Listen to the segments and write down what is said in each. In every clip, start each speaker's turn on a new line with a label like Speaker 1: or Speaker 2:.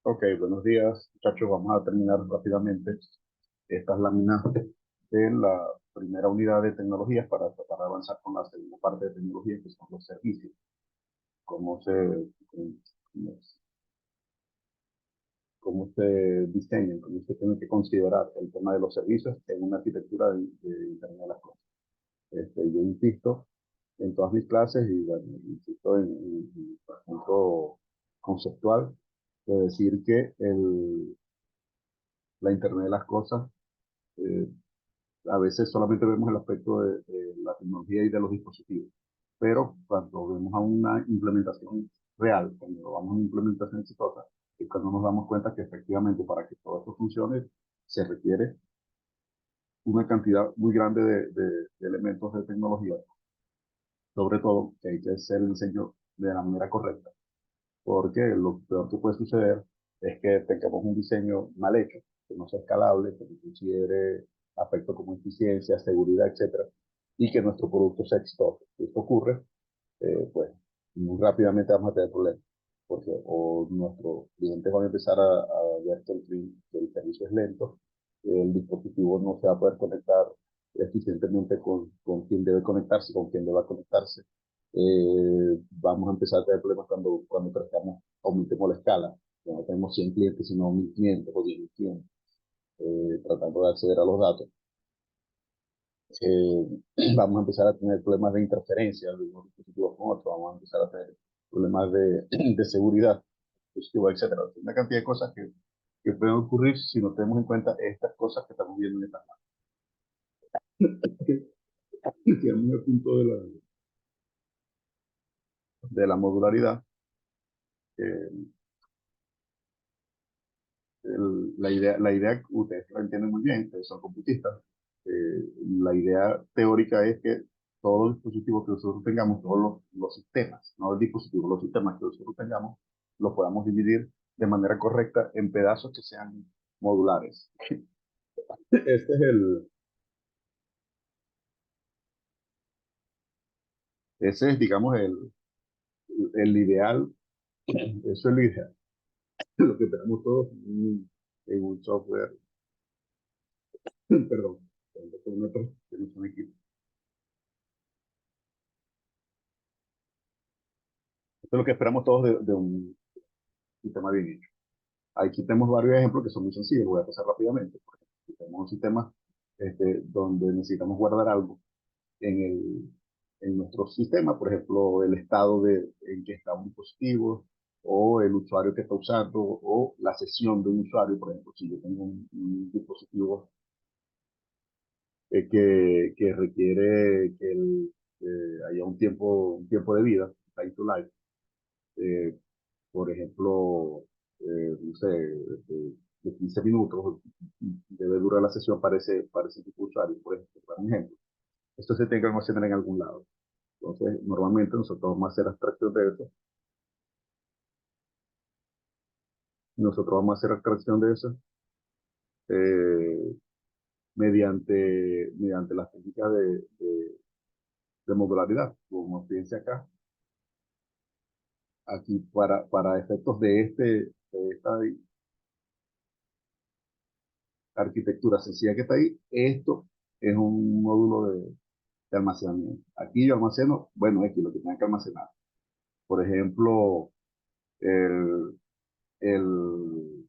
Speaker 1: Ok, buenos días, muchachos. Vamos a terminar rápidamente estas láminas de la primera unidad de tecnologías para tratar de avanzar con la segunda parte de tecnología, que son los servicios. Cómo se, cómo, cómo se diseñan, cómo se tiene que considerar el tema de los servicios en una arquitectura de Internet de las Cosas. Yo insisto en todas mis clases y bueno, insisto en el punto conceptual de decir que la Internet de las Cosas eh, a veces solamente vemos el aspecto de la tecnología y de los dispositivos, pero cuando vemos a una implementación real, cuando vamos a una implementación exitosa, es cuando nos damos cuenta que efectivamente para que todo esto funcione se requiere una cantidad muy grande de elementos de tecnología, sobre todo que hay que hacer el diseño de la manera correcta, porque lo peor que puede suceder es que tengamos un diseño mal hecho, que no sea escalable, que no considere aspectos como eficiencia, seguridad, etcétera, y que nuestro producto sea exitoso. Si esto ocurre, pues muy rápidamente vamos a tener problemas, porque o nuestros clientes van a empezar a ver que el servicio es lento, el dispositivo no se va a poder conectar eficientemente con quien debe conectarse, con quien deba conectarse. Vamos a empezar a tener problemas cuando crezcamos, aumentemos la escala. Ya no tenemos 100 clientes, sino 1000 clientes o 10.000 clientes, tratando de acceder a los datos. eh, Vamos a empezar a tener problemas de interferencia de unos dispositivos con otros, vamos a empezar a tener problemas de seguridad, dispositivo, etcétera. Una cantidad de cosas que pueden ocurrir si no tenemos en cuenta estas cosas que estamos viendo en esta mano. Llegamos al punto de la modularidad. eh, la idea, ustedes la entienden muy bien, ustedes son computistas. La idea teórica es que todos los dispositivos que nosotros tengamos, todos los sistemas, no el dispositivo, los sistemas que nosotros tengamos, los podamos dividir de manera correcta en pedazos que sean modulares. Este es ese es, digamos, el ideal, eso es lo ideal, lo que tenemos todos en un software, perdón, con otros que no son equipos. Esto es lo que esperamos todos de un sistema bien hecho. Aquí tenemos varios ejemplos que son muy sencillos, voy a pasar rápidamente. Por ejemplo, si tenemos un sistema donde necesitamos guardar algo en, en nuestro sistema, por ejemplo, el estado en que está un dispositivo, o el usuario que está usando, o la sesión de un usuario, por ejemplo, si yo tengo un dispositivo que requiere que haya un tiempo de vida, time to life, eh, por ejemplo, no sé, de 15 minutos debe durar la sesión para ese tipo de usuario, por ejemplo, para un ejemplo. Esto se tiene que almacenar en algún lado. Entonces, normalmente nosotros vamos a hacer abstracción de eso. Nosotros vamos a hacer abstracción de eso eh, mediante las técnicas de modularidad, como fíjense acá. Aquí, para efectos de esta arquitectura sencilla que está ahí, esto es un módulo de almacenamiento. Aquí yo almaceno, bueno, aquí lo que tenga que almacenar. Por ejemplo, el, el,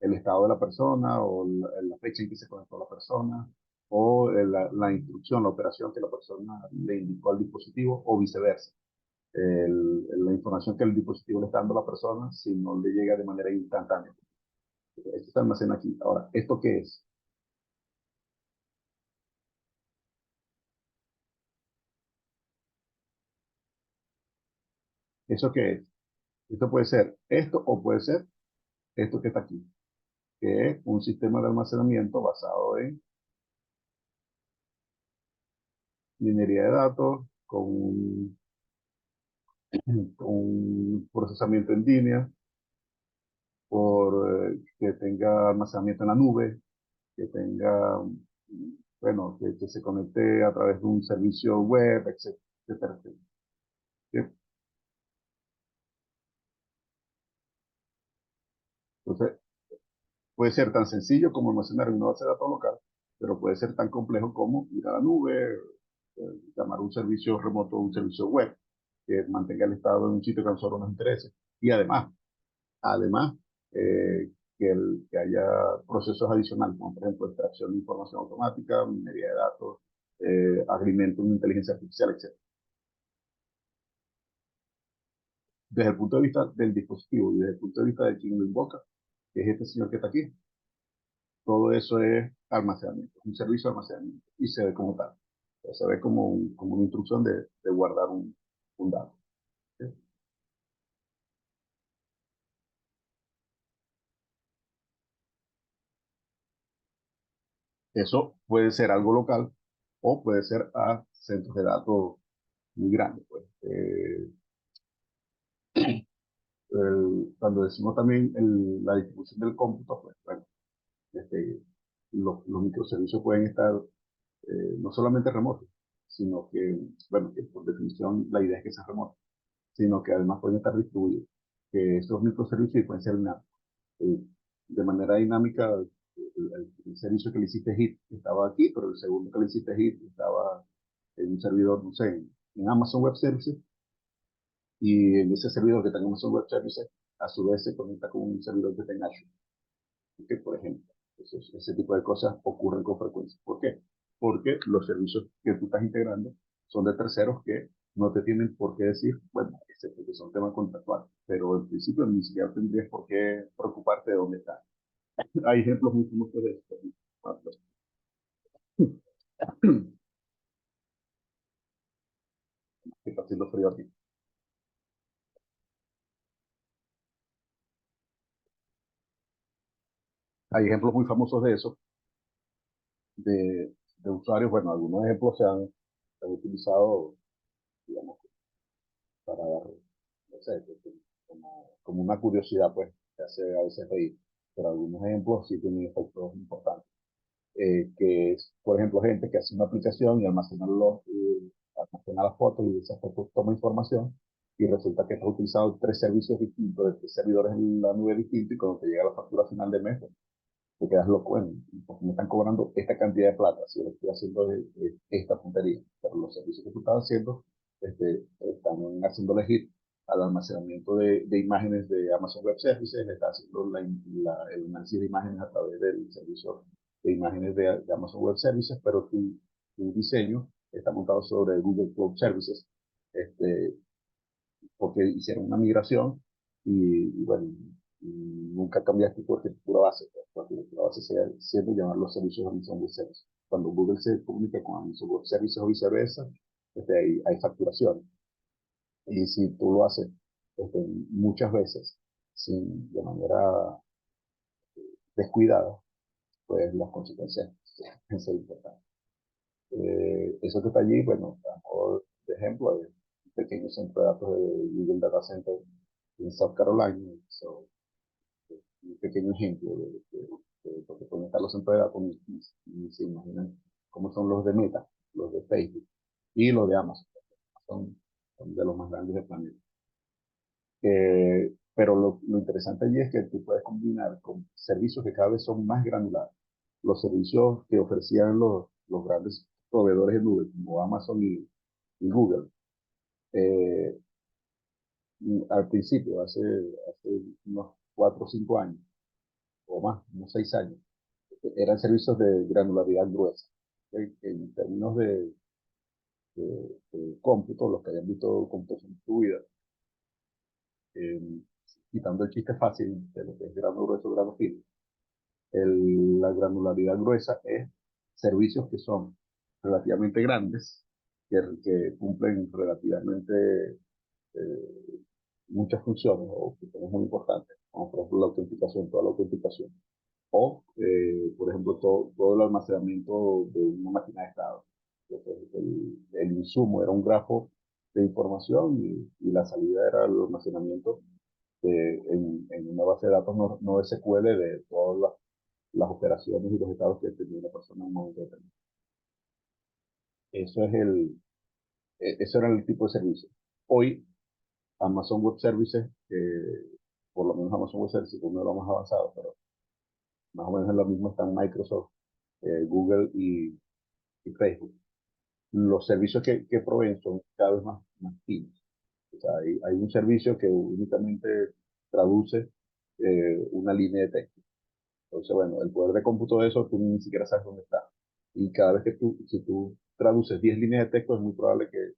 Speaker 1: el estado de la persona, o la fecha en que se conectó la persona, o la instrucción, la operación que la persona le indicó al dispositivo, o viceversa. La información que el dispositivo le está dando a la persona, si no le llega de manera instantánea. Esto se almacena aquí. Ahora, ¿esto qué es? ¿Eso qué es? Esto puede ser esto, o puede ser esto que está aquí, que es un sistema de almacenamiento basado en minería de datos, con un procesamiento en línea, que tenga almacenamiento en la nube, que tenga, bueno, que se conecte a través de un servicio web, etcétera, etcétera, etcétera. ¿Sí? Entonces, puede ser tan sencillo como almacenar en una base de datos local, pero puede ser tan complejo como ir a la nube, llamar un servicio remoto, un servicio web, que mantenga el estado en un sitio que a nosotros nos interese. Y además, que haya procesos adicionales, como por ejemplo extracción de información automática, minería de datos, agreemento de inteligencia artificial, etc. Desde el punto de vista del dispositivo y desde el punto de vista de quien lo invoca, que es este señor que está aquí, todo eso es almacenamiento, un servicio de almacenamiento y se ve como tal. O sea, se ve como, como una instrucción de guardar un dato. ¿Sí? Eso puede ser algo local o puede ser a centros de datos muy grandes. Pues. Cuando decimos también la distribución del cómputo, pues bueno, este, los microservicios pueden estar no solamente remotos, sino que, bueno, que por definición la idea es que sea remoto, sino que además pueden estar distribuidos. Que estos microservicios pueden ser de manera dinámica. El servicio que le hiciste hit estaba aquí, pero el segundo que le hiciste hit estaba en un servidor, no sé, en Amazon Web Services, y en ese servidor que tenga Amazon Web Services, a su vez se conecta con un servidor que tenga Azure, que por ejemplo, ese tipo de cosas ocurren con frecuencia. ¿Por qué? Porque los servicios que tú estás integrando son de terceros que no te tienen por qué decir, bueno, excepto que son temas contractuales, pero en principio ni siquiera tendrías por qué preocuparte de dónde está. Hay ejemplos muy famosos de esto. Que está haciendo frío aquí. Hay ejemplos muy famosos de eso, de usuarios. Bueno, algunos ejemplos se han utilizado, digamos, para dar, no sé, como una curiosidad, pues, que hace a veces reír. Pero algunos ejemplos sí tienen efectos importantes. Que es, por ejemplo, gente que hace una aplicación y almacena las fotos y de esas fotos toma información y resulta que está utilizando tres servicios distintos, de tres servidores en la nube distintos, y cuando te llega la factura final de mes, te quedas loco, porque me están cobrando esta cantidad de plata, si yo lo estoy haciendo esta puntería, pero los servicios que tú estás haciendo están haciendo elegir al almacenamiento de imágenes de Amazon Web Services, le está haciendo el análisis de imágenes a través del servicio de imágenes de Amazon Web Services, pero tu diseño está montado sobre Google Cloud Services, este, porque hicieron una migración y bueno, y nunca cambiaste tu arquitectura base. Pues, tu arquitectura base siempre llamar los servicios de Amazon Web Services. Cuando Google se comunica con Amazon Web Services o viceversa, hay facturación. Y si tú lo haces muchas veces de manera descuidada, pues las consecuencias son importantes. Eso que está allí, bueno, a modo de ejemplo, hay un pequeño centro de datos de Google Data Center en South Carolina. So, un pequeño ejemplo porque pueden estar los centros de datos y se imaginan cómo son los de Meta, los de Facebook y los de Amazon. Son de los más grandes del planeta. Pero lo interesante allí es que tú puedes combinar con servicios que cada vez son más granulares. Los servicios que ofrecían los grandes proveedores de nube, como Amazon y Google, eh, al principio, hace unos 4 o 5 años, o más, unos 6 años, eran servicios de granularidad gruesa. En términos de cómputo, los que hayan visto computación distribuida, eh, quitando el chiste fácil de lo que es grano grueso, grano fino, la granularidad gruesa es servicios que son relativamente grandes, que cumplen relativamente muchas funciones o funciones muy importantes, como por ejemplo la autenticación, toda la autenticación, o por ejemplo todo el almacenamiento de una máquina de estado. Entonces, el insumo era un grafo de información y la salida era el almacenamiento en una base de datos no SQL de todas las operaciones y los estados que tenía una persona en un momento determinado. Eso es eso era el tipo de servicio. Hoy, Amazon Web Services, por lo menos menos Amazon Web Services es uno de los más avanzados, pero más o menos en lo mismo están Microsoft, Google y Facebook. Los servicios que proveen son cada vez más finos. O sea, hay un servicio que únicamente traduce una línea de texto. Entonces, bueno, el poder de cómputo de eso, tú ni siquiera sabes dónde está. Y cada vez que si tú traduces 10 líneas de texto, es muy probable que,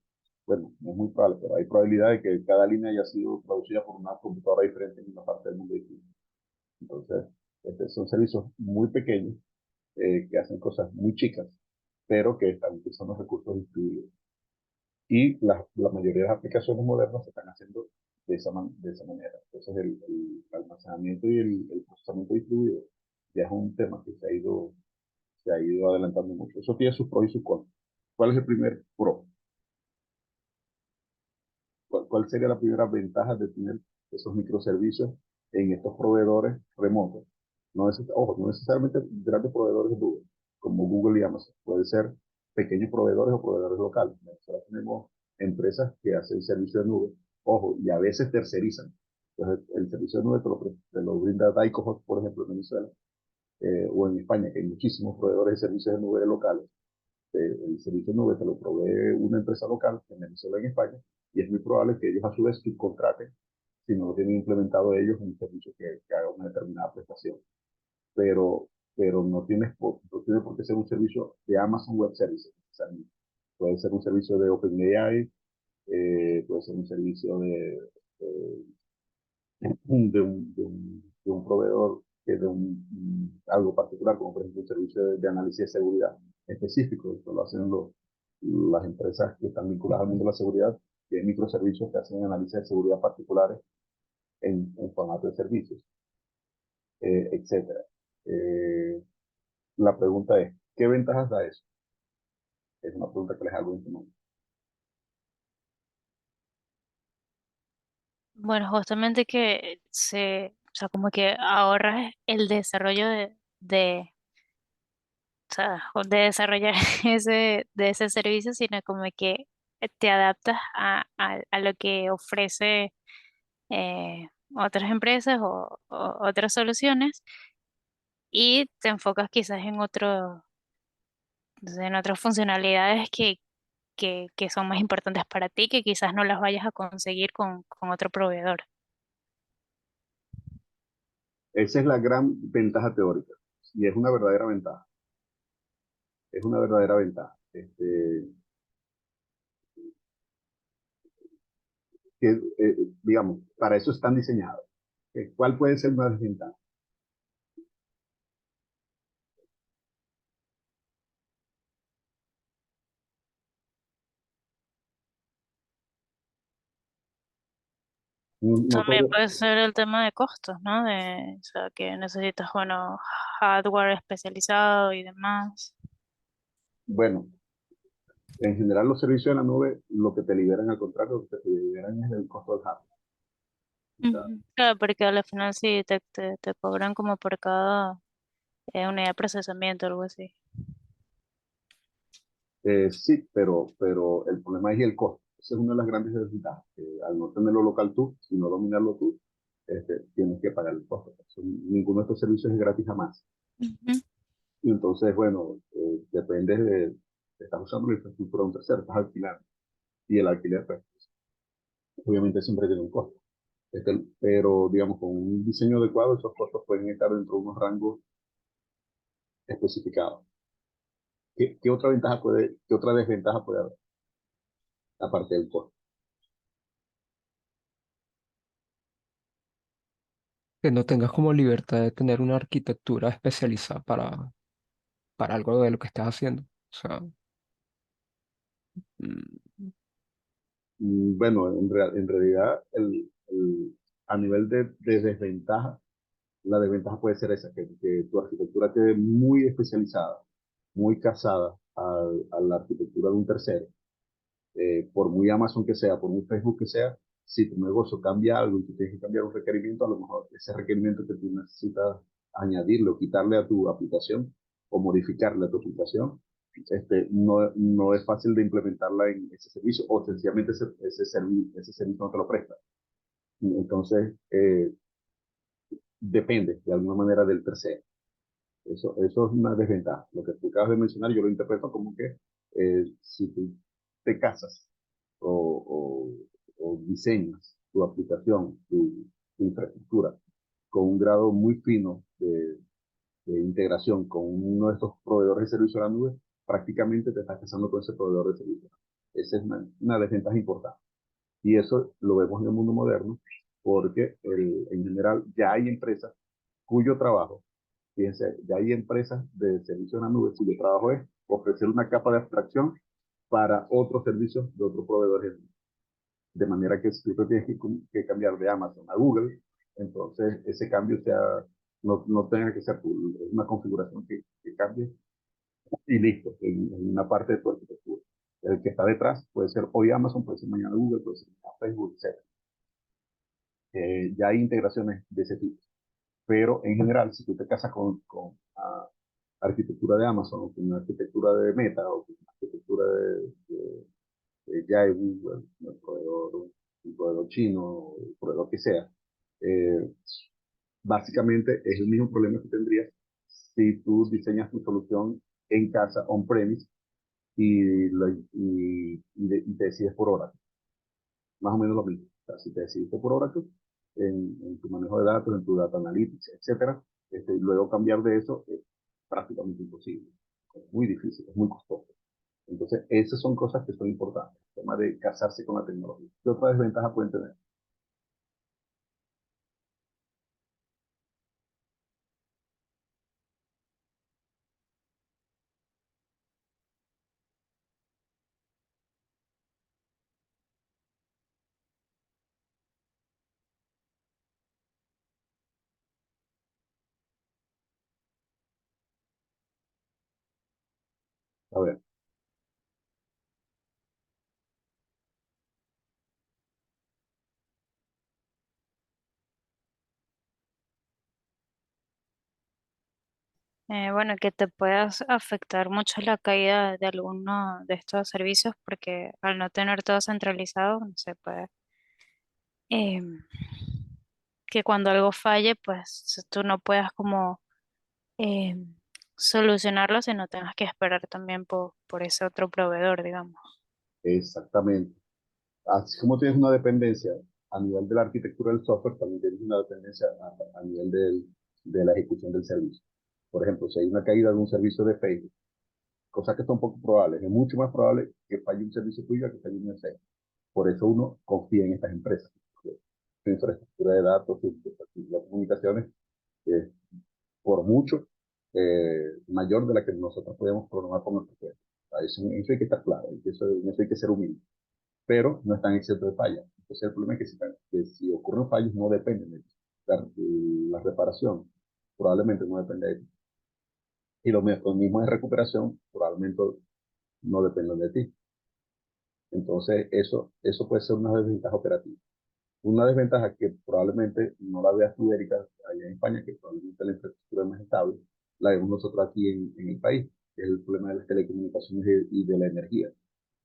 Speaker 1: bueno, no es muy probable, pero hay probabilidad de que cada línea haya sido traducida por una computadora diferente en una parte del mundo distinta. Entonces, son servicios muy pequeños que hacen cosas muy chicas, pero que están utilizando recursos distribuidos. Y la mayoría de las aplicaciones modernas se están haciendo de esa manera. Entonces, el almacenamiento y el procesamiento distribuido ya es un tema que se ha ido adelantando mucho. Eso tiene sus pros y sus contras. ¿Cuál es el primer pro? ¿Cuál sería la primera ventaja de tener esos microservicios en estos proveedores remotos? Ojo, no necesariamente grandes proveedores de nube, como Google y Amazon. Puede ser pequeños proveedores o proveedores locales. Nosotros tenemos empresas que hacen servicio de nube, ojo, y a veces tercerizan. Entonces, el servicio de nube te lo brinda Daico, por ejemplo, en Venezuela, o en España, que hay muchísimos proveedores de servicios de nube locales. El servicio de nube te lo provee una empresa local en Venezuela, en España, y es muy probable que ellos a su vez subcontraten, si no lo tienen implementado ellos, un servicio que haga una determinada prestación. Pero, pero no tiene por qué ser un servicio de Amazon Web Services. O sea, puede ser un servicio de OpenAI, puede ser un servicio de de un proveedor que de algo particular, como por ejemplo un servicio de análisis de seguridad específico. Esto lo hacen las empresas que están vinculadas al mundo de la seguridad, que hay microservicios que hacen análisis de seguridad particulares en formato de servicios, etcétera. Eh, la pregunta es, ¿qué ventajas da eso? Es una pregunta que les hago en este momento.
Speaker 2: Bueno, justamente que o sea, como que ahorras el desarrollo o sea, de desarrollar de ese servicio, sino como que te adaptas a lo que ofrece otras empresas o otras soluciones y te enfocas quizás en otras funcionalidades que son más importantes para ti, que quizás no las vayas a conseguir con otro proveedor.
Speaker 1: Esa es la gran ventaja teórica y es una verdadera ventaja. Es una verdadera ventaja. Que, digamos, para eso están diseñados. ¿Cuál puede ser una desventaja? No, no
Speaker 2: También
Speaker 1: todo,
Speaker 2: puede ser el tema de costos, ¿no? O sea, que necesitas, bueno, hardware especializado y demás.
Speaker 1: bueno, en general los servicios de la nube, lo que te liberan, al contrario, lo que te liberan es el costo del hardware. O sea,
Speaker 2: Ujú. Claro, porque al final sí te cobran como por cada unidad de procesamiento o algo así.
Speaker 1: sí, pero el problema es el costo. Esa es una de las grandes desventajas. Que al no tenerlo local tú, y no dominarlo tú, tienes que pagar el costo. Ninguno de estos servicios es gratis jamás.
Speaker 2: Ujú.
Speaker 1: Y entonces, bueno, depende estás usando la infraestructura de un tercero, estás alquilando. Y el alquiler, pues, obviamente siempre tiene un costo. Pero, digamos, con un diseño adecuado, esos costos pueden estar dentro de unos rangos especificados. ¿Qué otra qué otra desventaja puede haber, aparte del costo?
Speaker 3: Que no tengas como libertad de tener una arquitectura especializada para algo de lo que estás haciendo. O sea, mm,
Speaker 1: Bueno, en realidad, a nivel de desventaja, la desventaja puede ser esa, que tu arquitectura quede muy especializada, muy casada a la arquitectura de un tercero. Por muy Amazon que sea, por muy Facebook que sea, si tu negocio cambia algo y tú tienes que cambiar un requerimiento, a lo mejor ese requerimiento que tú necesitas añadirle o quitarle a tu aplicación o modificarle a tu aplicación, no es fácil de implementarla en ese servicio o sencillamente ese servicio no te lo presta. Entonces, depende de alguna manera del tercero. Eso es una desventaja. Lo que tú acabas de mencionar, yo lo interpreto como que si tú te casas o, o diseñas tu aplicación, tu infraestructura con un grado muy fino de integración con uno de estos proveedores de servicio a la nube, prácticamente te estás casando con ese proveedor de servicio. Esa es una desventaja importante. Y eso lo vemos en el mundo moderno porque en general ya hay empresas cuyo trabajo, fíjense, ya hay empresas de servicio en la nube cuyo trabajo es ofrecer una capa de abstracción para otros servicios de otros proveedores. De manera que si tú tienes que cambiar de Amazon a Google, entonces ese cambio no tenga que ser tú, es una configuración que cambie y listo, en una parte de tu arquitectura. El que está detrás puede ser hoy Amazon, puede ser mañana Google, puede ser mañana Facebook, etc. Ya hay integraciones de ese tipo. Pero en general, si tú te casas con arquitectura de Amazon, o con una arquitectura de Meta, o con una arquitectura ya es un proveedor chino, un proveedor que sea, eh, básicamente es el mismo problema que tendrías si tú diseñas tu solución en casa, on-premise, y te decides por Oracle. Más o menos lo mismo. O sea, si te decidiste por Oracle, en tu manejo de datos, en tu data analytics, etcétera, luego cambiar de eso es prácticamente imposible. Es muy difícil, es muy costoso. Entonces, esas son cosas que son importantes. El tema de casarse con la tecnología. ¿Qué otra desventaja pueden tener? A ver,
Speaker 2: Bueno, que te puedas afectar mucho la caída de alguno de estos servicios porque al no tener todo centralizado, no se puede. Que cuando algo falle, pues tú no puedas como em, solucionarlo si no tengas que esperar también por ese otro proveedor, digamos.
Speaker 1: exactamente. Así como tienes una dependencia a nivel de la arquitectura del software, también tienes una dependencia a nivel de la ejecución del servicio. Por ejemplo, si hay una caída de un servicio de Facebook, cosa que está un poco probable, es mucho más probable que falle un servicio tuyo que falle un de. Por eso uno confía en estas empresas. Su infraestructura de datos, su infraestructura de comunicaciones, es por mucho mayor de la que nosotros podemos programar con nuestro cuerpo. Eso hay que estar claro, en eso hay que ser humilde, pero no están exentos de fallas. Entonces el problema es que si ocurren fallos no dependen de ti. La reparación probablemente no depende de ti. Y lo mismo de recuperación probablemente no depende de ti. Entonces eso puede ser una desventaja operativa. Una desventaja que probablemente no la veas tú, Erika, allá en España, que probablemente la infraestructura es más estable, la vemos nosotros aquí en el país, que es el problema de las telecomunicaciones y de la energía.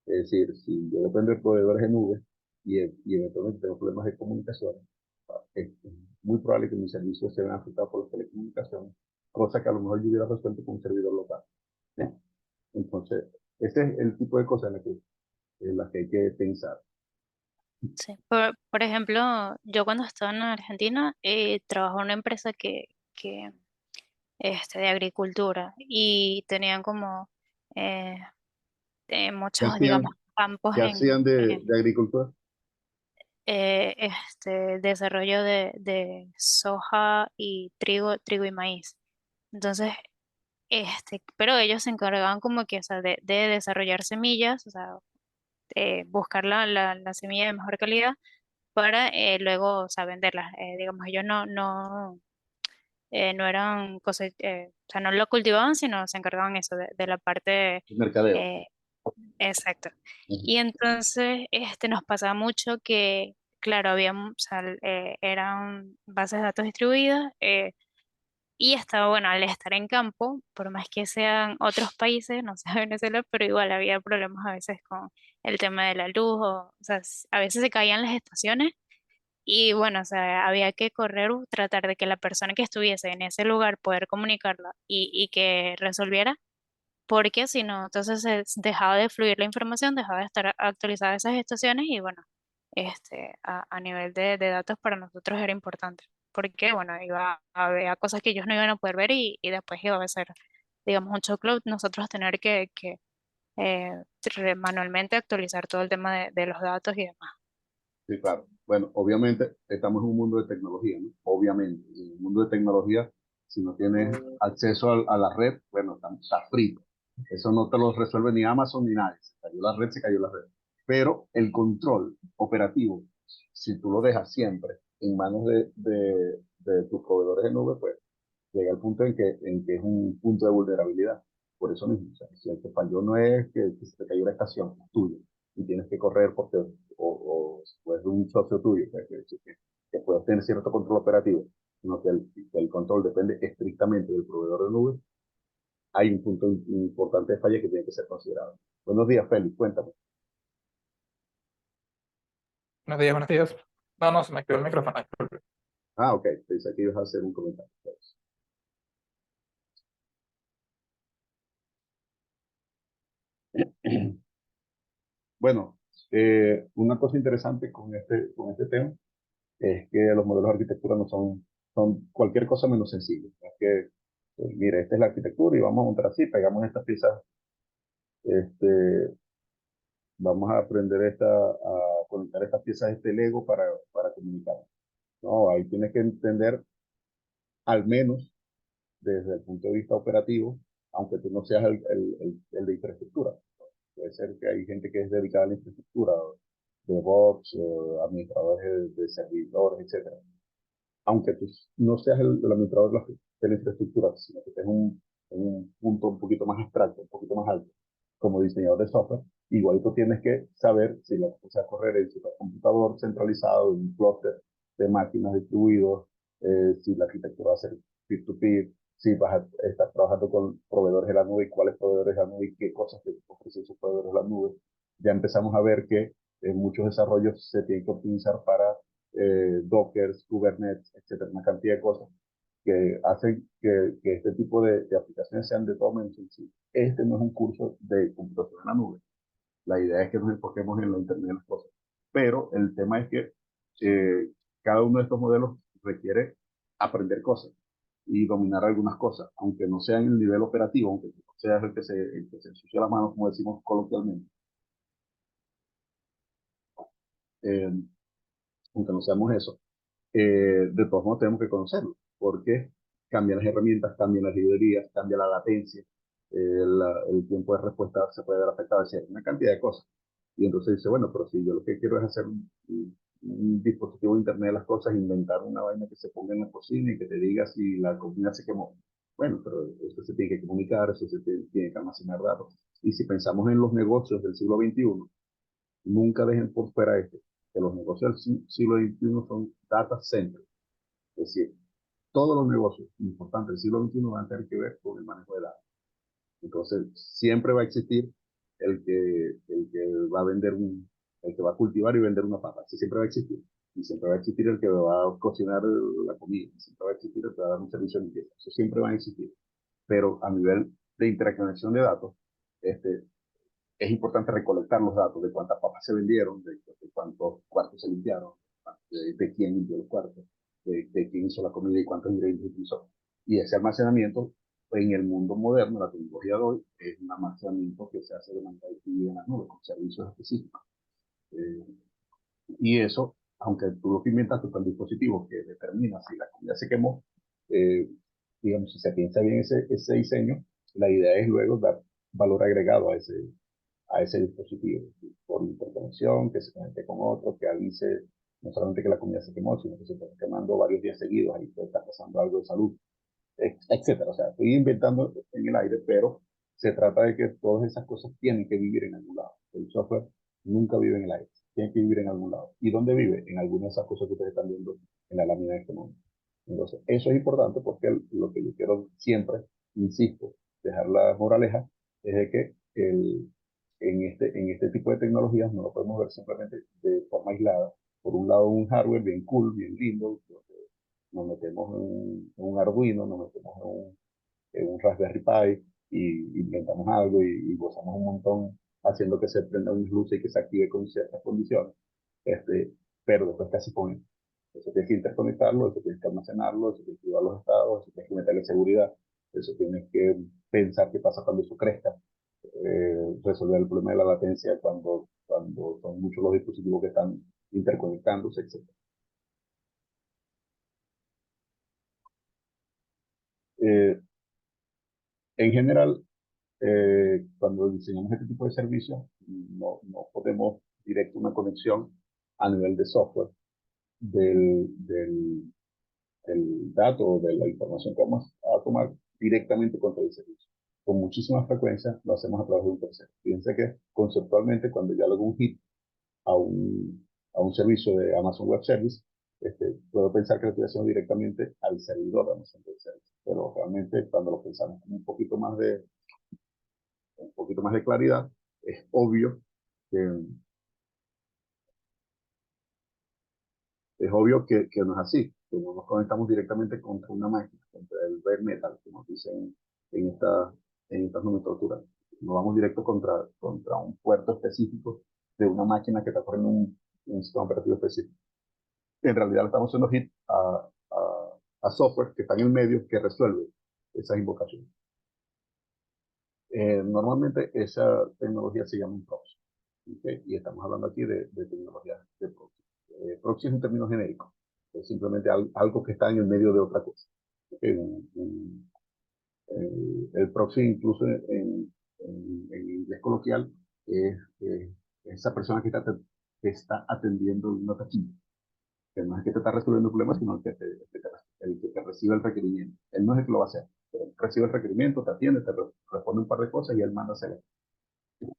Speaker 1: Es decir, si yo dependo de proveedores de nube y eventualmente tengo problemas de comunicación, es muy probable que mis servicios se vean afectados por las telecomunicaciones, cosa que a lo mejor yo hubiera resuelto con un servidor local. ¿Sí? Entonces, ese es el tipo de cosas en las que hay que pensar.
Speaker 2: Sí. Por ejemplo, yo cuando estaba en Argentina, trabajaba en una empresa que de agricultura y tenían como eh,
Speaker 1: ¿Qué
Speaker 2: muchos, digamos,
Speaker 1: hacían,
Speaker 2: campos
Speaker 1: qué hacían de agricultura?
Speaker 2: desarrollo de soja y trigo y maíz. Entonces, pero ellos se encargaban como que, o sea, de desarrollar semillas, o sea, buscar la semilla de mejor calidad para luego, o sea, venderlas. Digamos, ellos no eran cosas, o sea, no lo cultivaban, sino se encargaban eso de la parte
Speaker 1: Mercadeo.
Speaker 2: eh, exacto.
Speaker 1: Ujú.
Speaker 2: Y entonces nos pasaba mucho que, claro, había, o sea, eran bases de datos distribuidas y estaba, bueno, al estar en campo, por más que sean otros países, no sé, Venezuela, pero igual había problemas a veces con el tema de la luz, o sea, a veces se caían las estaciones Y bueno, o sea, había que correr, tratar de que la persona que estuviese en ese lugar poder comunicarla y que resolviera, porque si no, entonces dejaba de fluir la información, dejaba de estar actualizadas esas estaciones y bueno, a nivel de datos para nosotros era importante, porque bueno, iba a haber cosas que ellos no iban a poder ver y después iba a ser, digamos, un shock load nosotros tener que manualmente actualizar todo el tema de los datos y demás.
Speaker 1: Sí, claro. Bueno, obviamente estamos en un mundo de tecnología, ¿no? Obviamente. En un mundo de tecnología, si no tienes acceso a la red, bueno, está frito. Eso no te lo resuelve ni Amazon ni nadie. Se cayó la red, se cayó la red. Pero el control operativo, si tú lo dejas siempre en manos de tus proveedores de nube, pues llega el punto en que es un punto de vulnerabilidad. Por eso mismo, o sea, si el que falló no es que se te cayó la estación, es tuyo, y tienes que correr porque, o es un socio tuyo, pues, que puedes tener cierto control operativo, sino que el control depende estrictamente del proveedor de nube, hay un punto importante de falla que tiene que ser considerado. Buenos días, Félix, cuéntame.
Speaker 4: Buenos días, buenos días. No, no, se me activó el micrófono. Disculpe.
Speaker 1: Ah, ok, pensé que ibas a hacer un comentario. Bueno, una cosa interesante con este tema es que los modelos de arquitectura no son cualquier cosa menos sencillos. Es que, mire, esta es la arquitectura y vamos a montar así, pegamos estas piezas, este, vamos a aprender a conectar estas piezas a este Lego para comunicar. No, ahí tienes que entender, al menos desde el punto de vista operativo, aunque tú no seas el de infraestructura. Puede ser que hay gente que es dedicada a la infraestructura, DevOps, administradores de servidores, etcétera. Aunque tú no seas el administrador de la infraestructura, sino que estés en un punto un poquito más abstracto, un poquito más alto, como diseñador de software, igual tú tienes que saber si la cosa va a correr en su computador centralizado, en un clúster de máquinas distribuidos, si la arquitectura va a ser peer-to-peer, si vas a estar trabajando con proveedores de la nube y cuáles proveedores de la nube y qué cosas te ofrecen esos proveedores de la nube. Ya empezamos a ver que muchos desarrollos se tienen que optimizar para Docker, Kubernetes, etcétera, una cantidad de cosas que hacen que este tipo de aplicaciones sean de todo menos sencillas. Este no es un curso de computación en la nube. La idea es que nos enfoquemos en la Internet de las cosas. Pero el tema es que cada uno de estos modelos requiere aprender cosas y dominar algunas cosas, aunque no sea en el nivel operativo, aunque no sea el que se ensucia las manos, como decimos coloquialmente. Eh, Aunque no seamos eso, de todos modos tenemos que conocerlo, porque cambian las herramientas, cambian las librerías, cambia la latencia, el tiempo de respuesta se puede ver afectado, es decir, una cantidad de cosas. Y entonces dice, bueno, pero si yo lo que quiero es hacer un dispositivo de Internet de las cosas, inventar una vaina que se ponga en la cocina y que te diga si la cocina se quemó. Bueno, pero eso se tiene que comunicar, eso se tiene que almacenar datos. Y si pensamos en los negocios del siglo XXI, nunca dejen por fuera esto, que los negocios del siglo XXI son data centers. Es decir, todos los negocios importantes del siglo XXI van a tener que ver con el manejo de datos. Entonces, siempre va a existir el que va a el que va a cultivar y vender una papa. Ese siempre va a existir. Y siempre va a existir el que va a cocinar la comida. Siempre va a existir el que va a dar un servicio de limpieza. Eso siempre va a existir. Pero a nivel de interconexión de datos, este, es importante recolectar los datos de cuántas papas se vendieron, de cuántos cuartos se limpiaron, de quién limpió los cuartos, de quién hizo la comida y cuántos ingredientes utilizó. Y ese almacenamiento, en el mundo moderno, la tecnología de hoy, es un almacenamiento que se hace de manera distribuida en la nube, con servicios específicos. Eh, y eso, aunque tú lo inventaste con el dispositivo que determina si la comida se quemó, eh, digamos, si se piensa bien ese diseño, la idea es luego dar valor agregado a ese dispositivo por interconexión, que se conecte con otro, que avise no solamente que la comida se quemó, sino que se está quemando varios días seguidos, ahí puede estar pasando algo de salud, etcétera. O sea, estoy inventando en el aire, pero se trata de que todas esas cosas tienen que vivir en algún lado. El software nunca vive en el aire, tiene que vivir en algún lado. ¿Y dónde vive? En alguna de esas cosas que ustedes están viendo en la lámina de este momento. Entonces, eso es importante porque lo que yo quiero siempre, insisto, dejar la moraleja, es de que en este tipo de tecnologías no lo podemos ver simplemente de forma aislada, por un lado, un hardware bien cool, bien lindo, nos metemos en un Arduino, nos metemos en un Raspberry Pi y inventamos algo y gozamos un montón haciendo que se prenda una luz y que se active con ciertas condiciones. Este, pero después casi con eso tienes que interconectarlo, eso tienes que almacenarlo, eso tienes que llevar los estados, eso tienes que meterle seguridad, eso tienes que pensar qué pasa cuando eso crezca, resolver el problema de la latencia cuando son muchos los dispositivos que están interconectándose, etc. Eh, en general, cuando diseñamos este tipo de servicios, no podemos directo una conexión a nivel de software del dato o de la información que vamos a tomar directamente contra el servicio. Con muchísima frecuencia lo hacemos a través de un tercero. Fíjense que conceptualmente, cuando yo hago un hit a un servicio de Amazon Web Service, puedo pensar que lo estoy haciendo directamente al servidor de Amazon Web Service. Pero realmente, cuando lo pensamos con un poquito más de claridad, es obvio que, que no es así, que no nos conectamos directamente contra una máquina, contra el bare metal, como dicen en, esta, en estas nomenclaturas. No vamos directo contra un puerto específico de una máquina que está corriendo un sistema operativo específico. En realidad le estamos haciendo hit a software que está en el medio que resuelve esas invocaciones. Normalmente esa tecnología se llama un proxy. ¿Okay? Y estamos hablando aquí de tecnología de proxy. Proxy es un término genérico, es simplemente algo que está en el medio de otra cosa. ¿Okay? El proxy incluso en inglés coloquial es esa persona que está atendiendo una taquilla, que no es que te está resolviendo el problema, sino el que te recibe el requerimiento. Él no es el que lo va a hacer, pero él recibe el requerimiento, te atiende, responde un par de cosas y él manda a hacer.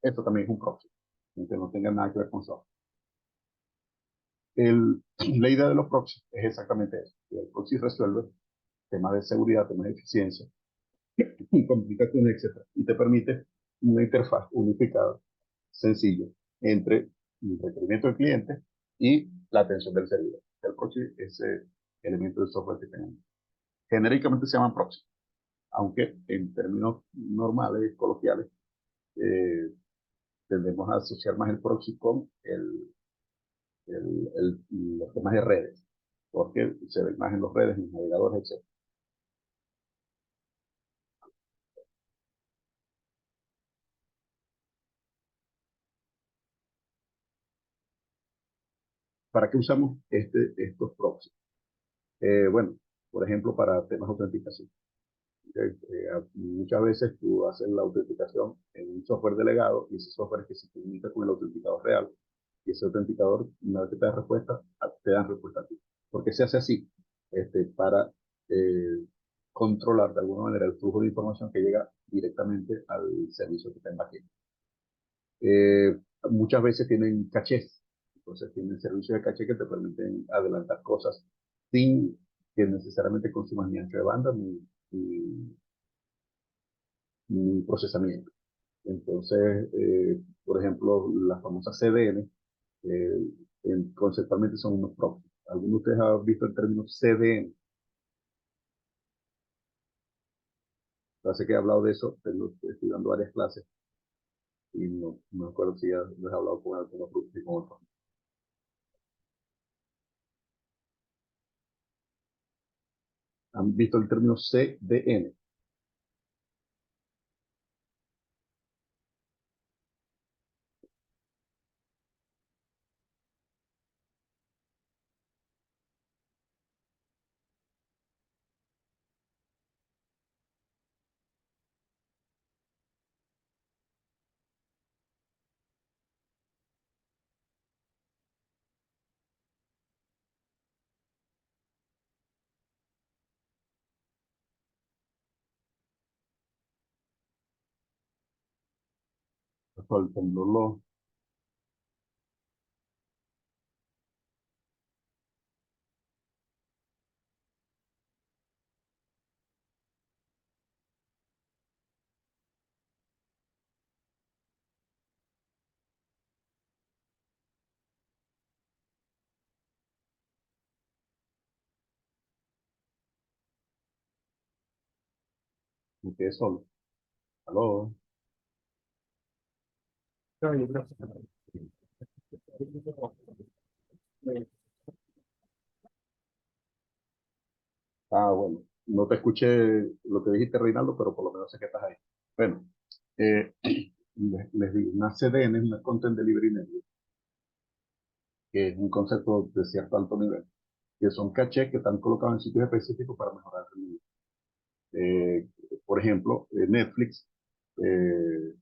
Speaker 1: Esto también es un proxy, aunque no tenga nada que ver con software. La idea de los proxies es exactamente eso. El proxy resuelve temas de seguridad, temas de eficiencia, complicaciones, etcétera, y te permite una interfaz unificada, sencilla, entre el requerimiento del cliente y la atención del servidor. El proxy es ese elemento de software que tenemos. Genéricamente se llaman proxy, aunque en términos normales, coloquiales, eh, tendemos a asociar más el proxy con los temas de redes, porque se ven más en las redes, en los navegadores, etc. ¿Para qué usamos estos proxies? Bueno, por ejemplo, para temas de autenticación. Muchas veces tú haces la autenticación en un software delegado y ese software es que se comunica con el autenticador real. Y ese autenticador, una vez que te da respuesta, te dan respuesta a ti. ¿Por qué se hace así? Para controlar de alguna manera el flujo de información que llega directamente al servicio que está en backend. Muchas veces tienen cachés, entonces tienen servicios de caché que te permiten adelantar cosas sin que necesariamente consumas ni ancho de banda ni procesamiento. Entonces, por ejemplo, las famosas CDN, conceptualmente son unos proxies. ¿Alguno de ustedes ha visto el término CDN? Hace que he hablado de eso, estoy dando varias clases y no me acuerdo si ya les he hablado con algunos grupos y con otros. ¿Han visto el término CDN? El temblor Me quedé solo. Aló. Ah, bueno. No te escuché lo que dijiste, Reinaldo, pero por lo menos sé que estás ahí. Bueno, eh, les digo, una CDN es una Content Delivery Network, que es un concepto de cierto alto nivel, que son cachés que están colocados en sitios específicos para mejorar el rendimiento. Por ejemplo, Netflix eh,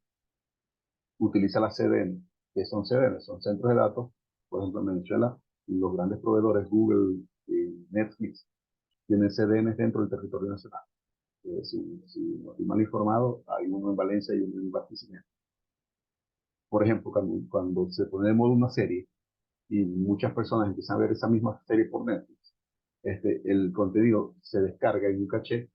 Speaker 1: utiliza las CDN. ¿Qué son CDN? Son centros de datos. Por ejemplo, en Venezuela, los grandes proveedores Google y Netflix tienen CDN dentro del territorio nacional. Si no estoy mal informado, hay uno en Valencia y uno en Barquisimeto. Por ejemplo, cuando se pone de moda una serie y muchas personas empiezan a ver esa misma serie por Netflix, el contenido se descarga en un caché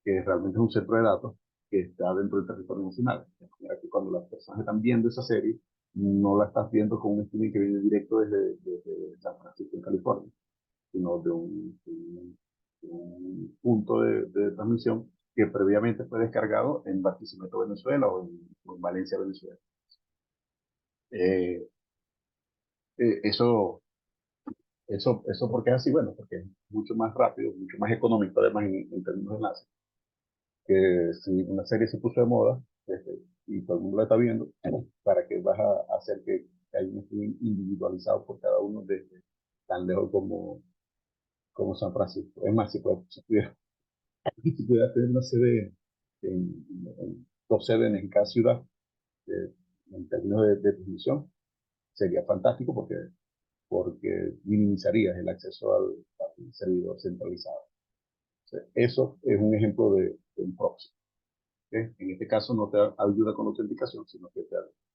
Speaker 1: que realmente es un centro de datos que está dentro del territorio nacional. De manera que cuando las personas están viendo esa serie, no la estás viendo con un streaming que viene directo desde San Francisco, en California, sino de un punto de transmisión que previamente fue descargado en Barquisimeto, Venezuela, o en Valencia, Venezuela. Eh, eso porque es así, bueno, porque es mucho más rápido, mucho más económico, además, en términos de enlace, que si una serie se puso de moda, y todo el mundo la está viendo, ¿para qué vas a hacer que haya un streaming individualizado por cada uno desde tan lejos como San Francisco? Es más, si pudiera tener una sede en dos sedes en cada ciudad, eh, en términos de transmisión, sería fantástico porque minimizarías el acceso al servidor centralizado. O sea, eso es un ejemplo de un proxy. ¿Okay? En este caso no te ayuda con la autenticación, sino que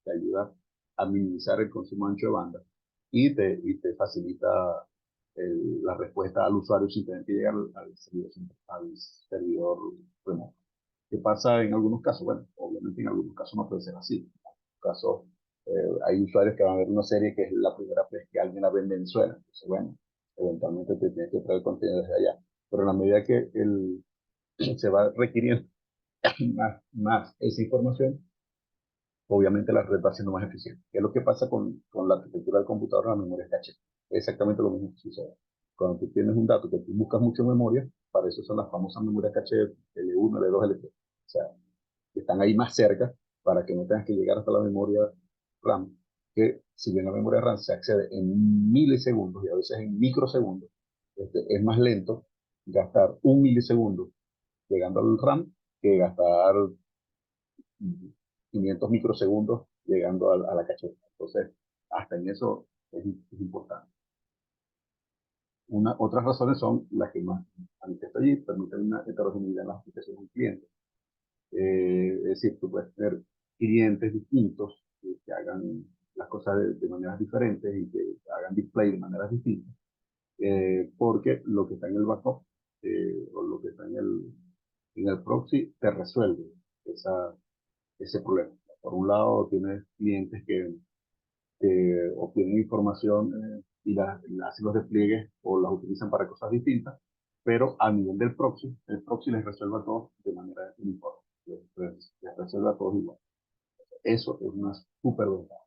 Speaker 1: te ayuda a minimizar el consumo ancho de banda y te facilita la respuesta al usuario sin tener que llegar al servidor remoto. ¿Qué pasa en algunos casos? Bueno, obviamente en algunos casos no puede ser así. En algunos casos hay usuarios que van a ver una serie que es la primera vez que alguien la ve en Venezuela. Entonces, bueno, eventualmente te tienes que traer contenido desde allá. Pero en la medida que se va requiriendo más esa información, obviamente la red va siendo más eficiente. ¿Qué es lo que pasa con la arquitectura del computador en la memoria caché? Es exactamente lo mismo que sucede. Cuando tú tienes un dato que tú buscas mucho en memoria, para eso son las famosas memorias caché L1, L2, L3. O sea, que están ahí más cerca para que no tengas que llegar hasta la memoria RAM, que si bien la memoria RAM se accede en milisegundos y a veces en microsegundos, es más lento gastar un milisegundo llegando al RAM que gastar 500 microsegundos llegando a la cacheta. Entonces, hasta en eso es importante. Otras razones son las que más han visto allí, permiten una heterogeneidad en las aplicaciones del cliente. Es decir, tú puedes tener clientes distintos que hagan las cosas de maneras diferentes y que hagan display de maneras distintas, porque lo que está en el backup o lo que está en el proxy te resuelve ese problema. Por un lado, tienes clientes que obtienen información y hacen los despliegues o las utilizan para cosas distintas, pero a nivel del proxy, el proxy les resuelve a todos de manera uniforme, les resuelve a todos igual. Eso es una súper ventaja.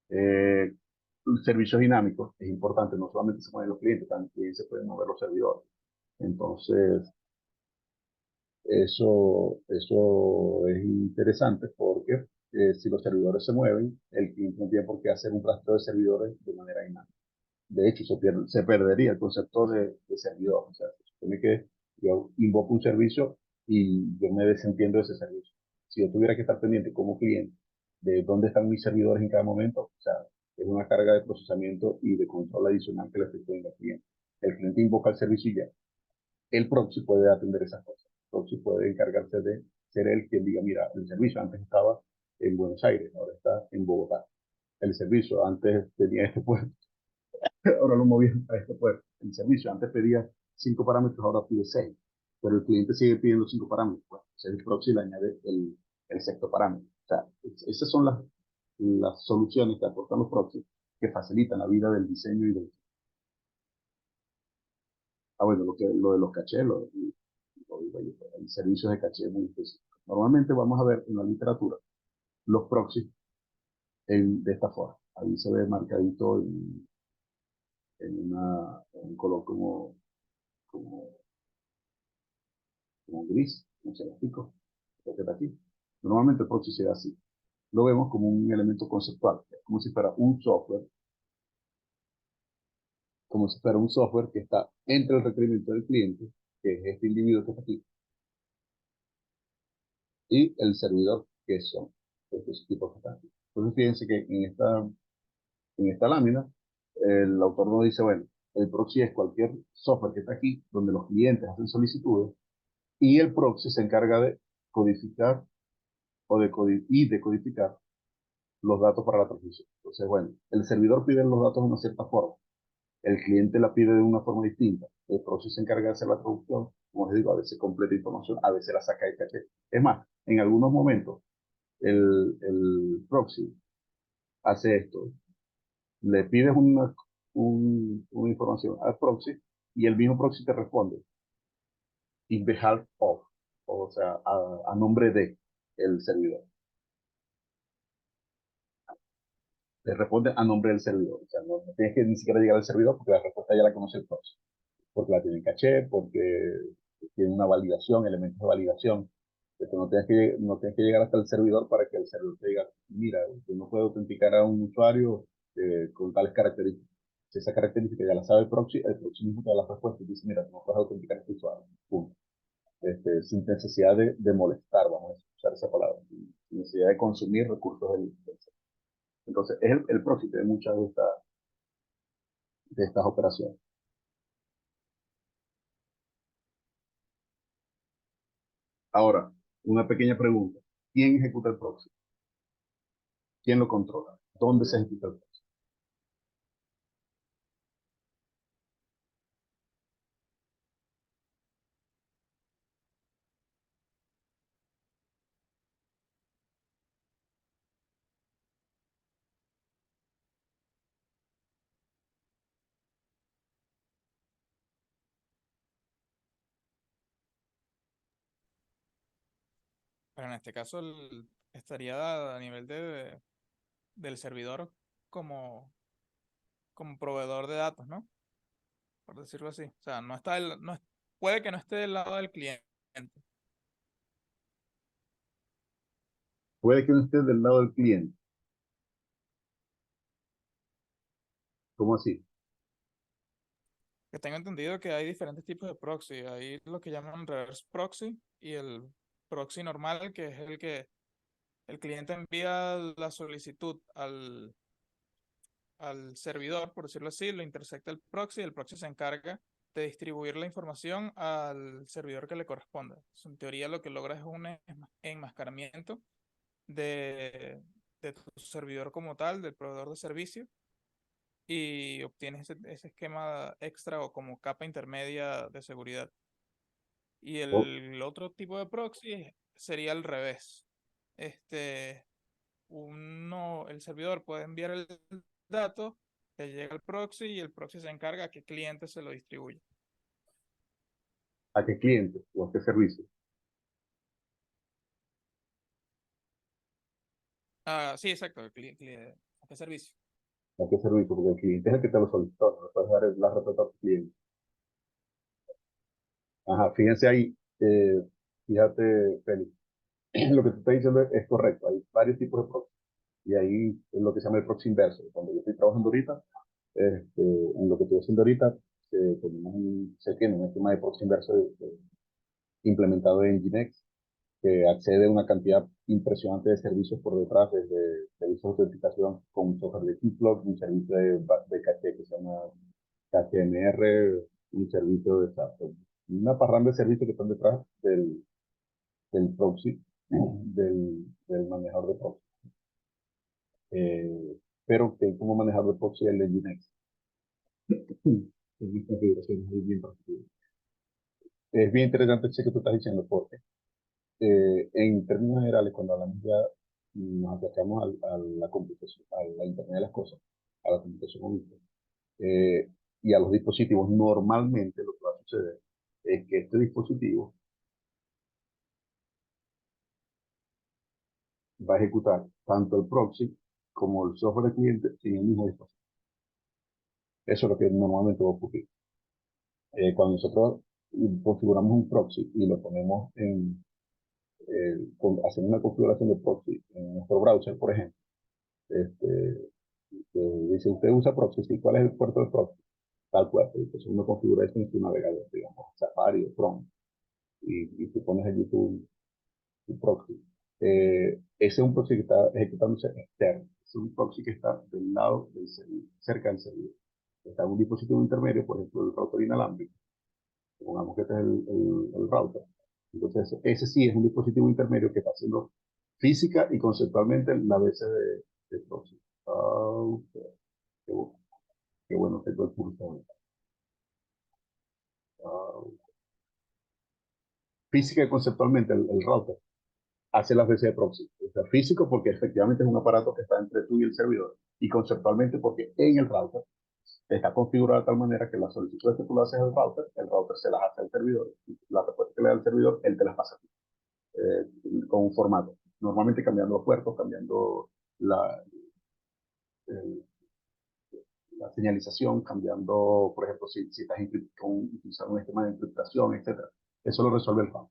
Speaker 1: Eh, Servicios dinámicos es importante, no solamente se mueven los clientes, también se pueden mover los servidores. Entonces, eso es interesante porque si los servidores se mueven, el cliente no tiene por qué hacer un rastreo de servidores de manera dinámica. De hecho, se perdería el concepto de servidor. O sea, se supone que yo invoco un servicio y yo me desentiendo de ese servicio. Si yo tuviera que estar pendiente como cliente de dónde están mis servidores en cada momento, o sea, es una carga de procesamiento y de control adicional que le estoy poniendo al cliente. El cliente invoca el servicio y ya. El proxy puede atender esas cosas. El proxy puede encargarse de ser el quien diga, mira, el servicio antes estaba en Buenos Aires, ahora está en Bogotá. El servicio antes tenía este puerto, ahora lo moví a este puerto. El servicio antes pedía 5 parámetros, ahora pide 6. Pero el cliente sigue pidiendo 5 parámetros. Pues, el proxy le añade el sexto parámetro. O sea, esas son las soluciones que aportan los proxies que facilitan la vida del diseño y del... Ah, bueno, lo de los cachés, el servicio de caché es muy específico. Normalmente vamos a ver en la literatura los proxies de esta forma. Ahí se ve marcadito en un color como, como gris, como se lo explico, lo que está aquí. Normalmente el proxy se ve así. Lo vemos como un elemento conceptual, como si fuera un software, como si fuera un software que está entre el requerimiento del cliente, que es este individuo que está aquí, y el servidor, que son estos tipos que están aquí. Entonces fíjense que en esta lámina, el autor nos dice, bueno, el proxy es cualquier software que está aquí, donde los clientes hacen solicitudes, y el proxy se encarga de codificar y decodificar los datos para la transmisión. Entonces, bueno, el servidor pide los datos de una cierta forma, el cliente la pide de una forma distinta, el proxy se encarga de hacer la traducción, como les digo, a veces completa información, a veces la saca de caché. Es más, en algunos momentos, el proxy hace esto, le pides una información al proxy y el mismo proxy te responde in behalf of, o sea, a nombre de el servidor. Le responde a nombre del servidor. O sea, no tienes que ni siquiera llegar al servidor porque la respuesta ya la conoce el proxy. Porque la tiene en caché, porque tiene una validación, elementos de validación. Entonces no tienes que llegar hasta el servidor para que el servidor te diga, mira, yo no puedo autenticar a un usuario con tales características. Si esa característica ya la sabe el proxy mismo te da la respuesta y dice, mira, tú no puedes autenticar a este usuario. Punto. Sin necesidad de molestar, vamos a usar esa palabra, sin necesidad de consumir recursos del servidor. Entonces, es el proxy de muchas de estas operaciones. Ahora, una pequeña pregunta. ¿Quién ejecuta el proxy? ¿Quién lo controla? ¿Dónde se ejecuta el proxy?
Speaker 4: Pero en este caso estaría a nivel del servidor como, como proveedor de datos, ¿no? Por decirlo así. O sea, puede que no esté del lado del cliente.
Speaker 1: Puede que no esté del lado del cliente. ¿Cómo así?
Speaker 4: Que tengo entendido que hay diferentes tipos de proxy. Hay lo que llaman reverse proxy y el proxy normal, que es el que el cliente envía la solicitud al servidor, por decirlo así, lo intersecta el proxy se encarga de distribuir la información al servidor que le corresponda. En teoría lo que logra es un enmascaramiento de tu servidor como tal, del proveedor de servicio, y obtienes ese esquema extra o como capa intermedia de seguridad. Y
Speaker 1: O
Speaker 4: el otro tipo de proxy sería al revés. Este, el servidor puede enviar el dato, le llega al proxy y el proxy se encarga a qué cliente se lo distribuye.
Speaker 1: ¿a qué cliente o a qué servicio?
Speaker 4: Ah, sí, exacto, a qué servicio.
Speaker 1: ¿A qué servicio? Porque el cliente es el que te lo solicitó, no le puedes dar la respuesta a tu cliente. Ajá, fíjense ahí, fíjate, Félix, lo que tú estás diciendo es correcto. Hay varios tipos de proxy. Y ahí es lo que se llama el proxy inverso. Cuando yo estoy trabajando ahorita, en lo que estoy haciendo ahorita, se tiene un esquema de proxy inverso implementado en Nginx, que accede a una cantidad impresionante de servicios por detrás, desde servicios de autenticación con un software de Keycloak, un servicio de caché que se llama KTMR, un servicio de SAP. Una parranda de servicios que están detrás del proxy, del manejador de proxy. Pero que como manejador de proxy el Nginx. Es configuración muy bien particular. Es bien interesante eso que tú estás diciendo, porque en términos generales, cuando hablamos ya, nos acercamos a la computación, a la Internet de las cosas, a la computación única, y a los dispositivos, normalmente lo que va a suceder es que este dispositivo va a ejecutar tanto el proxy como el software del cliente en el mismo dispositivo. Eso es lo que normalmente va a ocurrir. Cuando nosotros configuramos un proxy y lo ponemos hacemos una configuración de proxy en nuestro browser, por ejemplo, este, dice, usted usa proxy, ¿sí? ¿Cuál es el puerto de proxy? Tal puerto. Entonces uno configura eso en su navegador, digamos, Safari o Chrome, y tú pones allí tu proxy. Ese es un proxy que está ejecutándose externo. Es un proxy que está del lado del servidor, cerca del servidor. Está en un dispositivo intermedio, por ejemplo, el router inalámbrico. Supongamos que este es el router. Entonces, ese sí es un dispositivo intermedio que está haciendo física y conceptualmente la base de proxy. Ok, qué, qué bueno tengo el pulso. Física y conceptualmente el router hace las veces de proxy. O sea, físico porque efectivamente es un aparato que está entre tú y el servidor. Y conceptualmente porque en el router está configurado de tal manera que las solicitudes que tú le haces al el router se las hace al servidor. Y la respuesta que le da al servidor, él te las pasa a ti, con un formato. Normalmente cambiando los puertos, cambiando la, eh, la señalización, cambiando, por ejemplo, si estás utilizando un esquema de encriptación, etcétera. Eso lo resuelve el FAM.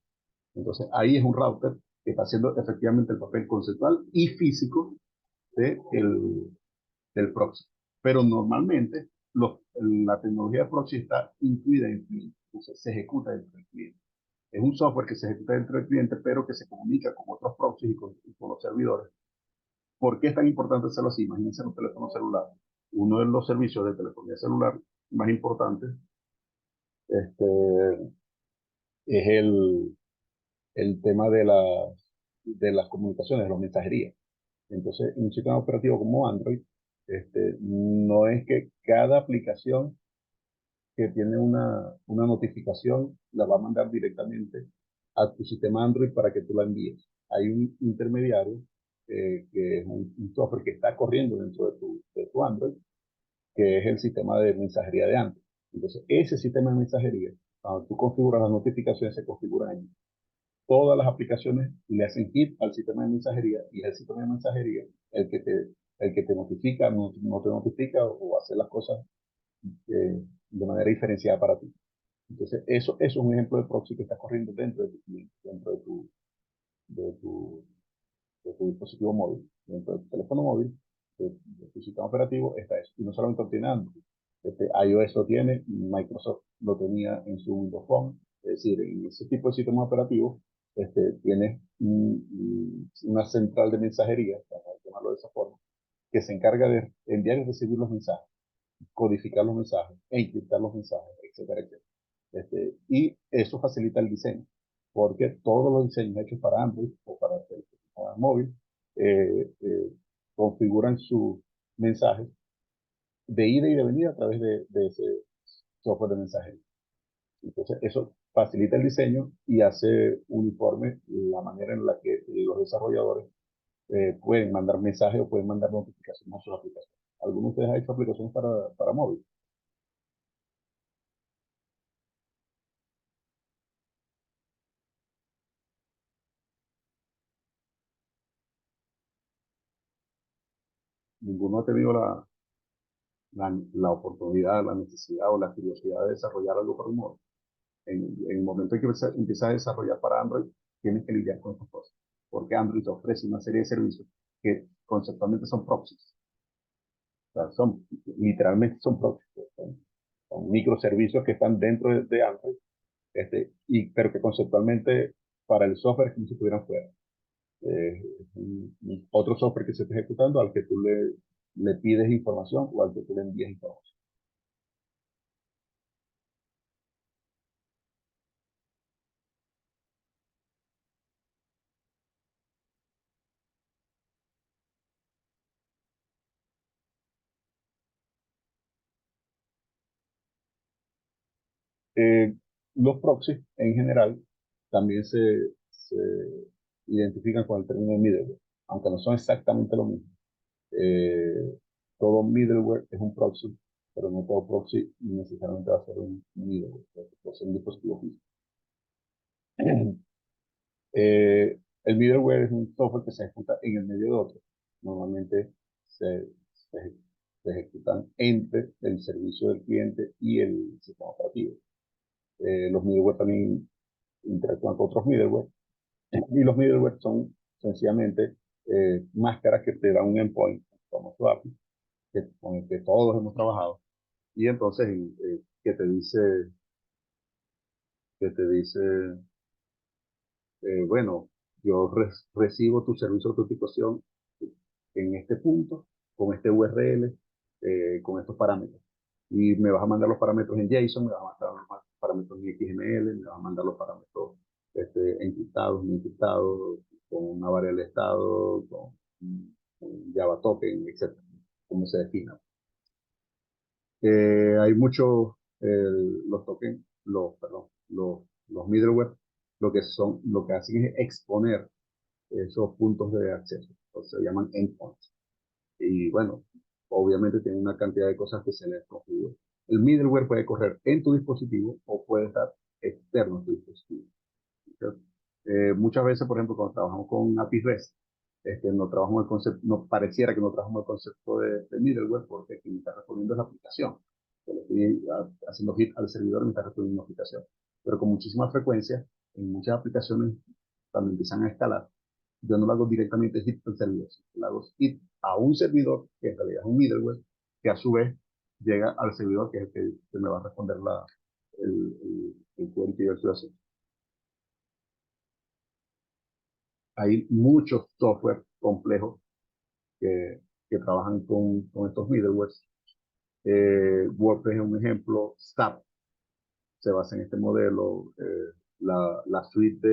Speaker 1: Entonces, ahí es un router que está haciendo efectivamente el papel conceptual y físico de del proxy. Pero normalmente la tecnología de proxy está incluida en el cliente, entonces se ejecuta dentro del cliente. Es un software que se ejecuta dentro del cliente, pero que se comunica con otros proxies y con los servidores. ¿Por qué es tan importante hacerlo así? Imagínense un teléfono celular. Uno de los servicios de telefonía celular más importantes este, es el tema de las comunicaciones, de las mensajerías. Entonces, en un sistema operativo como Android, no es que cada aplicación que tiene una notificación la va a mandar directamente a tu sistema Android para que tú la envíes. Hay un intermediario que es un software que está corriendo dentro de tu Android, que es el sistema de mensajería de Android. Entonces, ese sistema de mensajería, cuando tú configuras las notificaciones, se configuran en todas las aplicaciones, le hacen hit al sistema de mensajería y es el sistema de mensajería el que te notifica, no te notifica o hace las cosas de manera diferenciada para ti. Entonces, eso es un ejemplo de proxy que está corriendo dentro de tu cliente, dentro de tu, de tu dispositivo móvil, dentro de tu teléfono móvil, de tu sistema operativo, está eso. Y no solamente lo tiene Android, iOS lo tiene, Microsoft lo tenía en su Windows Phone, es decir, en ese tipo de sistemas operativos, tienes una central de mensajería, para llamarlo de esa forma, que se encarga de enviar y recibir los mensajes, codificar los mensajes, encriptar los mensajes, etcétera, etcétera. Y eso facilita el diseño, porque todos los diseños hechos para Android o para móvil configuran sus mensajes de ida y de venida a través de ese software de mensajería. Entonces, eso facilita el diseño y hace uniforme la manera en la que los desarrolladores pueden mandar mensajes o pueden mandar notificaciones a sus aplicaciones. ¿Alguno de ustedes ha hecho aplicaciones para móvil? Ninguno ha tenido la oportunidad, la necesidad o la curiosidad de desarrollar algo para un móvil. En el momento en que empiezas a desarrollar para Android, tienes que lidiar con estas cosas, porque Android te ofrece una serie de servicios que conceptualmente son proxies. O sea, literalmente son proxies. Son microservicios que están dentro de Android, pero que conceptualmente para el software es como si estuvieran fuera. Otro software que se está ejecutando al que tú le pides información o al que tú le envías información. Eh, los proxies en general también se identifican con el término de middleware, aunque no son exactamente lo mismo. Eh, Todo middleware es un proxy, pero no todo proxy necesariamente va a ser un middleware, puede ser un dispositivo físico. El middleware es un software que se ejecuta en el medio de otro. Normalmente se, se, se ejecutan entre el servicio del cliente y el sistema operativo. Los middleware también interactúan con otros middleware. Y los middleware son sencillamente máscaras que te dan un endpoint, como su API, con el que todos hemos trabajado. Y entonces, que te dice bueno, yo recibo tu servicio de autenticación en este punto, con este URL, con estos parámetros. Y me vas a mandar los parámetros en JSON, me vas a mandar los parámetros en XML, me vas a mandar los parámetros encriptados, no encriptados, con una variable de estado, con Java token, etcétera, como se defina. Hay muchos, los tokens, perdón, los middleware, lo que hacen es exponer esos puntos de acceso, se llaman endpoints. Y bueno, obviamente tiene una cantidad de cosas que se les configuran. El middleware puede correr en tu dispositivo o puede estar externo a tu dispositivo. ¿Okay? Muchas veces, por ejemplo, cuando trabajamos con API REST, no trabajamos el concepto, no pareciera que no trabajamos el concepto de middleware porque quien está respondiendo es la aplicación. Yo le estoy haciendo hit al servidor y me está respondiendo una aplicación. Pero con muchísima frecuencia, en muchas aplicaciones, cuando empiezan a escalar, yo no lo hago directamente hit al servidor, lo hago hit a un servidor, que en realidad es un middleware, que a su vez llega al servidor, que es el que me va a responder el query que yo estoy haciendo. Hay muchos software complejos que trabajan con estos middlewares. WordPress es un ejemplo, SAP se basa en este modelo, la suite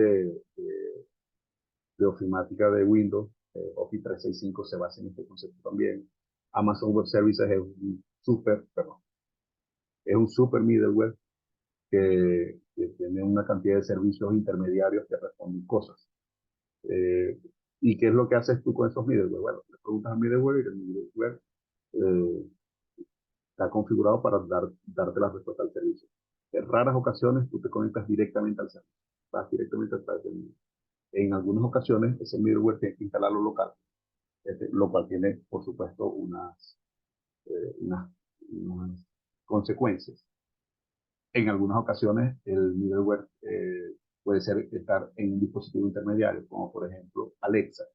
Speaker 1: de ofimática de Windows, Office 365 se basa en este concepto también. Amazon Web Services es un super middleware que tiene una cantidad de servicios intermediarios que responden cosas. ¿Y qué es lo que haces tú con esos middleware? Bueno, le preguntas al middleware y el middleware eh, está configurado para darte la respuesta al servicio. En raras ocasiones tú te conectas directamente al servicio, vas directamente al servicio. En algunas ocasiones ese middleware tiene que instalarlo local, lo cual tiene, por supuesto, unas, unas consecuencias. En algunas ocasiones el middleware puede estar en un dispositivo intermediario, como por ejemplo Alexa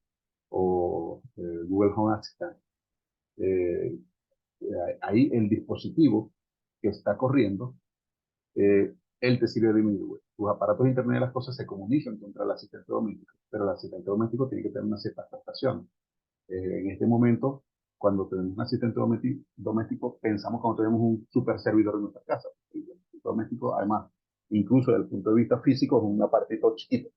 Speaker 1: o Google Home Assistant. Eh, Ahí el dispositivo que está corriendo, él te sirve de middleware. Tus aparatos de Internet de las cosas se comunican contra el asistente doméstico, pero el asistente doméstico tiene que tener una cierta prestación. En este momento, cuando tenemos un asistente doméstico, pensamos cuando tenemos un super servidor en nuestra casa. El asistente doméstico, además, incluso desde el punto de vista físico, es un aparatito chiquito.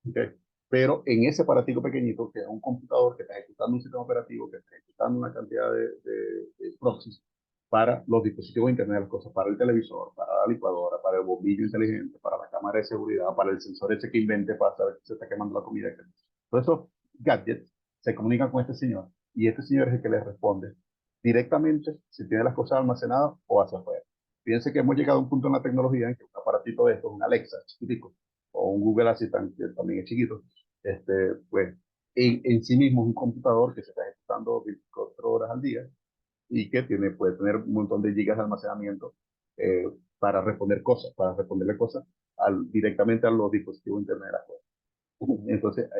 Speaker 1: ¿Okay? Pero en ese aparatito pequeñito, que es un computador que está ejecutando un sistema operativo, que está ejecutando una cantidad de proxies para los dispositivos de Internet de las cosas, para el televisor, para la licuadora, para el bombillo inteligente, para la cámara de seguridad, para el sensor ese que invente para saber si se está quemando la comida. Todos esos gadgets se comunican con este señor y este señor es el que les responde directamente si tiene las cosas almacenadas o hacia afuera. Fíjense que hemos llegado a un punto en la tecnología en que un aparatito de estos, un Alexa chiquitico, o un Google Assistant, que también es chiquito, pues en sí mismo es un computador que se está ejecutando 24 horas al día y que puede tener un montón de gigas de almacenamiento para responder cosas, para responderle cosas directamente a los dispositivos Internet de las cosas. Entonces,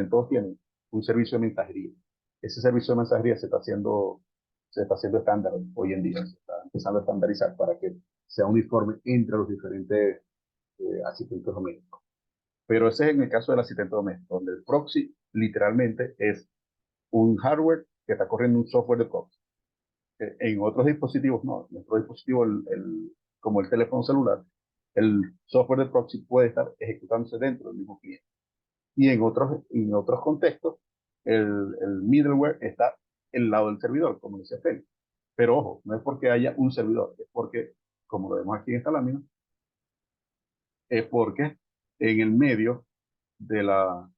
Speaker 1: todos tienen un servicio de mensajería. Ese servicio de mensajería se está haciendo estándar hoy en día, se está empezando a estandarizar para que sea uniforme entre los diferentes asistentes domésticos. Pero ese es en el caso del asistente doméstico, donde el proxy literalmente es un hardware que está corriendo un software de proxy. En otros dispositivos, no. En otros dispositivos, como el teléfono celular, el software de proxy puede estar ejecutándose dentro del mismo cliente. Y en otros contextos, el middleware está al lado del servidor, como dice Félix. Pero ojo, no es porque haya un servidor, es porque, como lo vemos aquí en esta lámina, es porque en el medio de la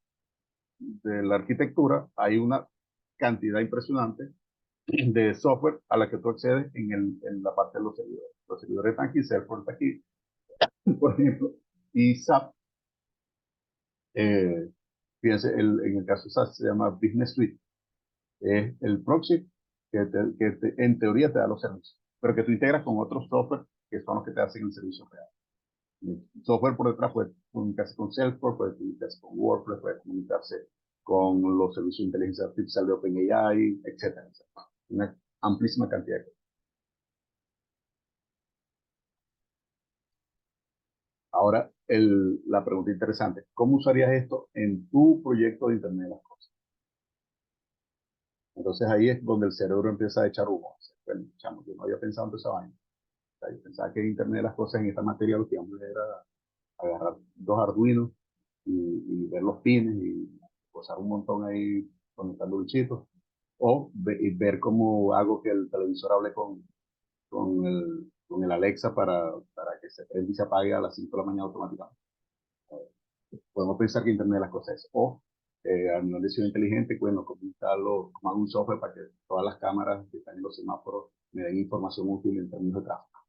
Speaker 1: arquitectura hay una cantidad impresionante de software a la que tú accedes en la parte de los servidores. Los servidores están aquí, Salesforce está aquí, por ejemplo, y SAP Eh, Fíjense, en el caso SAS se llama Business Suite. Es el proxy en teoría te da los servicios, pero que tú integras con otros software que son los que te hacen el servicio real. El software por detrás puede comunicarse con Salesforce, puede comunicarse con WordPress, puede comunicarse con los servicios de inteligencia artificial de OpenAI, etcétera, etcétera. Una amplísima cantidad de cosas. Ahora, la pregunta interesante, ¿cómo usarías esto en tu proyecto de Internet de las Cosas? Entonces ahí es donde el cerebro empieza a echar humo. Bueno, chamo, yo no había pensado en toda esa vaina. O sea, yo pensaba que Internet de las Cosas en esta materia lo que íbamos a hacer era agarrar dos Arduinos y ver los pines y posar un montón ahí conectando bichitos. O y ver cómo hago que el televisor hable con el Alexa para que se prenda y se apague a las 5 de la mañana automáticamente. Podemos pensar que Internet de las Cosas es. O a nivel de ciudad inteligente, bueno, como instalo, como hago un software para que todas las cámaras que están en los semáforos me den información útil en términos de tráfico.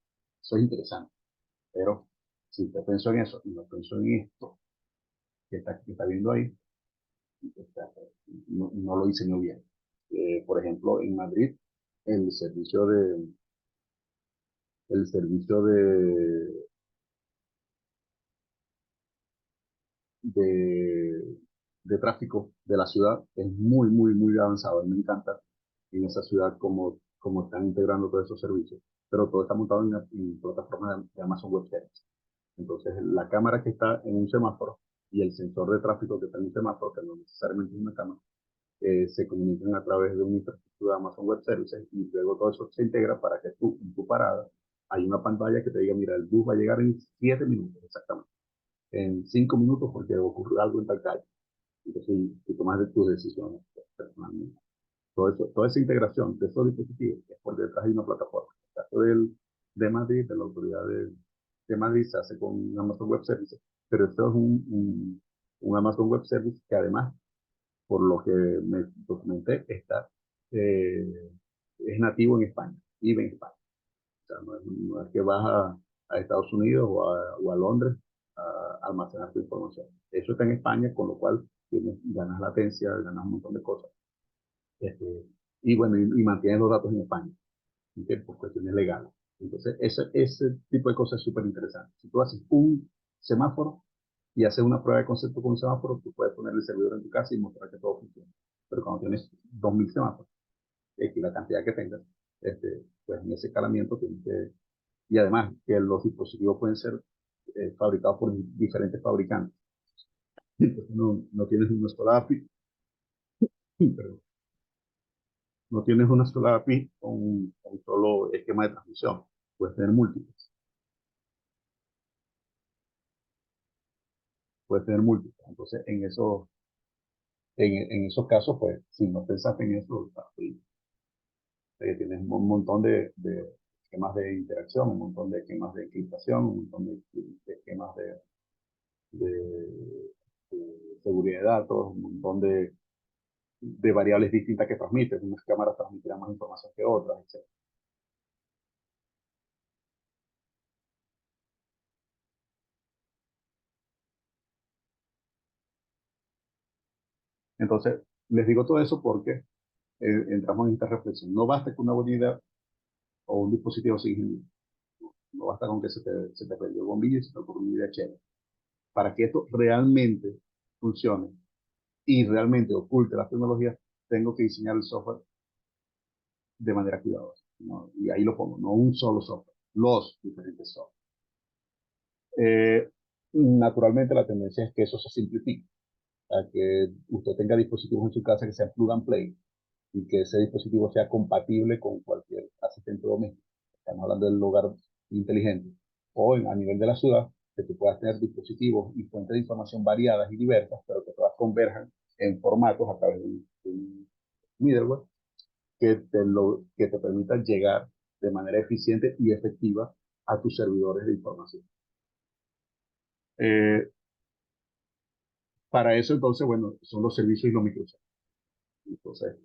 Speaker 1: Eso es interesante. Pero si usted pensó en eso y no pensó en esto que está viendo ahí, no lo diseñó bien. Por ejemplo, en Madrid, el servicio de, el servicio de, de tráfico de la ciudad es muy, muy, muy avanzado. A mí me encanta en esa ciudad cómo están integrando todos esos servicios, pero todo está montado en plataformas de Amazon Web Services. Entonces, la cámara que está en un semáforo y el sensor de tráfico que está en un semáforo, que no necesariamente es una cámara, se comunican a través de una infraestructura de Amazon Web Services y luego todo eso se integra para que tú, en tu parada, hay una pantalla que te diga, mira, el bus va a llegar en 7 minutos exactamente, en 5 minutos porque ocurrió algo en tal calle. Entonces, tú tomas de tus decisiones personalmente. Todo eso, toda esa integración de esos dispositivos es por detrás de una plataforma. En el caso de Madrid, de la autoridad de Madrid, se hace con Amazon Web Services, pero esto es un Amazon Web Service que además, por lo que me documenté, es nativo en España, vive en España. O sea, no es que vas a Estados Unidos o a Londres a almacenar tu información. Eso está en España, con lo cual ganas latencia, ganas un montón de cosas. Este, y bueno, y mantienes los datos en España, ¿okay? Por cuestiones legales. Entonces, ese tipo de cosas es súper interesante. Si tú haces un semáforo y haces una prueba de concepto con un semáforo, tú puedes poner el servidor en tu casa y mostrar que todo funciona. Pero cuando tienes 2000 semáforos, que la cantidad que tengas, pues en ese escalamiento tienes que... Y además, que los dispositivos pueden ser fabricados por diferentes fabricantes. Entonces, no tienes una sola API, perdón, no tienes una sola API con un solo esquema de transmisión. Puedes tener múltiples. Puedes tener múltiples. Entonces, en esos casos, pues, si no pensaste en eso, tienes un montón de esquemas de interacción, un montón de esquemas de encriptación, un montón de esquemas de seguridad de datos, un montón de variables distintas que transmiten. Unas cámaras transmitirán más información que otras, etc. Entonces, les digo todo eso porque entramos en esta reflexión. No basta con una buena idea o un dispositivo sin ingeniería. No basta con que se te prendió el bombillo y se te ocurrió una idea chévere. Para que esto realmente funcione y realmente oculte las tecnologías, tengo que diseñar el software de manera cuidadosa, ¿no? Y ahí lo pongo, no un solo software, los diferentes software. Naturalmente la tendencia es que eso se simplifique, a que usted tenga dispositivos en su casa que sean plug and play y que ese dispositivo sea compatible con cualquier asistente doméstico. Estamos hablando del hogar inteligente. O a nivel de la ciudad, que tú puedas tener dispositivos y fuentes de información variadas y diversas, pero que todas converjan en formatos a través de un middleware que te permita llegar de manera eficiente y efectiva a tus servidores de información. Eh, para eso, entonces, bueno, son los servicios y los microservicios. Entonces,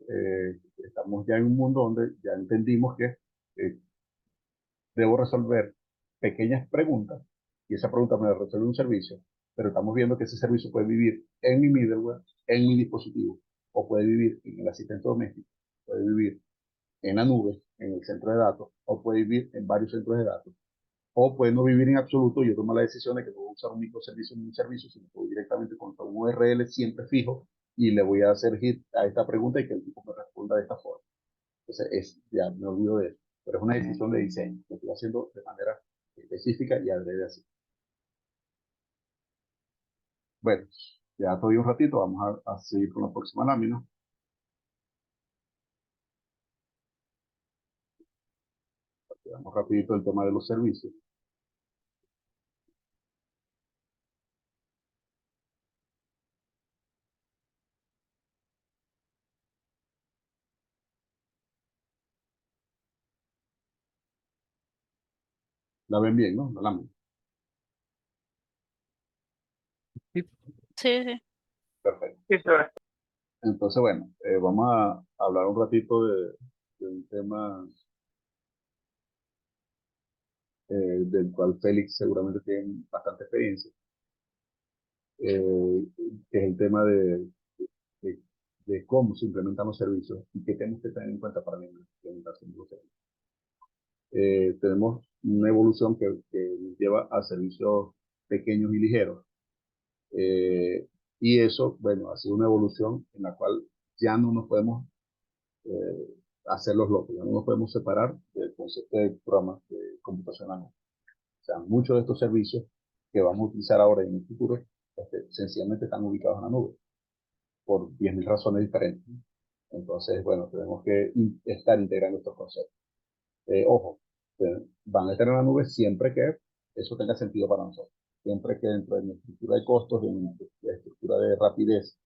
Speaker 1: estamos ya en un mundo donde ya entendimos que debo resolver pequeñas preguntas y esa pregunta me la resuelve un servicio pero estamos viendo que ese servicio puede vivir en mi middleware, en mi dispositivo, o puede vivir en el asistente doméstico, puede vivir en la nube, en el centro de datos, o puede vivir en varios centros de datos, o puede no vivir en absoluto y yo tomo la decisión de que no voy a usar un microservicio en un servicio, sino que voy directamente contra un URL siempre fijo y le voy a hacer hit a esta pregunta y que el tipo me responda de esta forma. Entonces, ya me olvido de eso. Pero es una decisión de diseño, lo estoy haciendo de manera específica y adrede así. Bueno, ya todavía un ratito, vamos a seguir con la próxima lámina. Veamos rapidito el tema de los servicios. La ven bien, ¿no? La lámina.
Speaker 3: Sí.
Speaker 2: Sí, sí.
Speaker 1: Perfecto.
Speaker 5: Sí, se ve.
Speaker 1: Entonces, bueno, vamos a hablar un ratito de un tema del cual Félix seguramente tiene bastante experiencia, que es el tema de, de cómo se implementan los servicios y qué tenemos que tener en cuenta para la implementación de los servicios. Tenemos una evolución que nos lleva a servicios pequeños y ligeros. Y eso, bueno, ha sido una evolución en la cual ya no nos podemos hacer los locos, ya no nos podemos separar del concepto de programas de computacional. O sea, muchos de estos servicios que vamos a utilizar ahora y en el futuro, sencillamente están ubicados en la nube, por 10.000 razones diferentes. Entonces, bueno, tenemos que estar integrando estos conceptos. Ojo, van a estar en la nube siempre que eso tenga sentido para nosotros. Siempre que dentro de mi estructura de costos, de mi estructura de rapidez,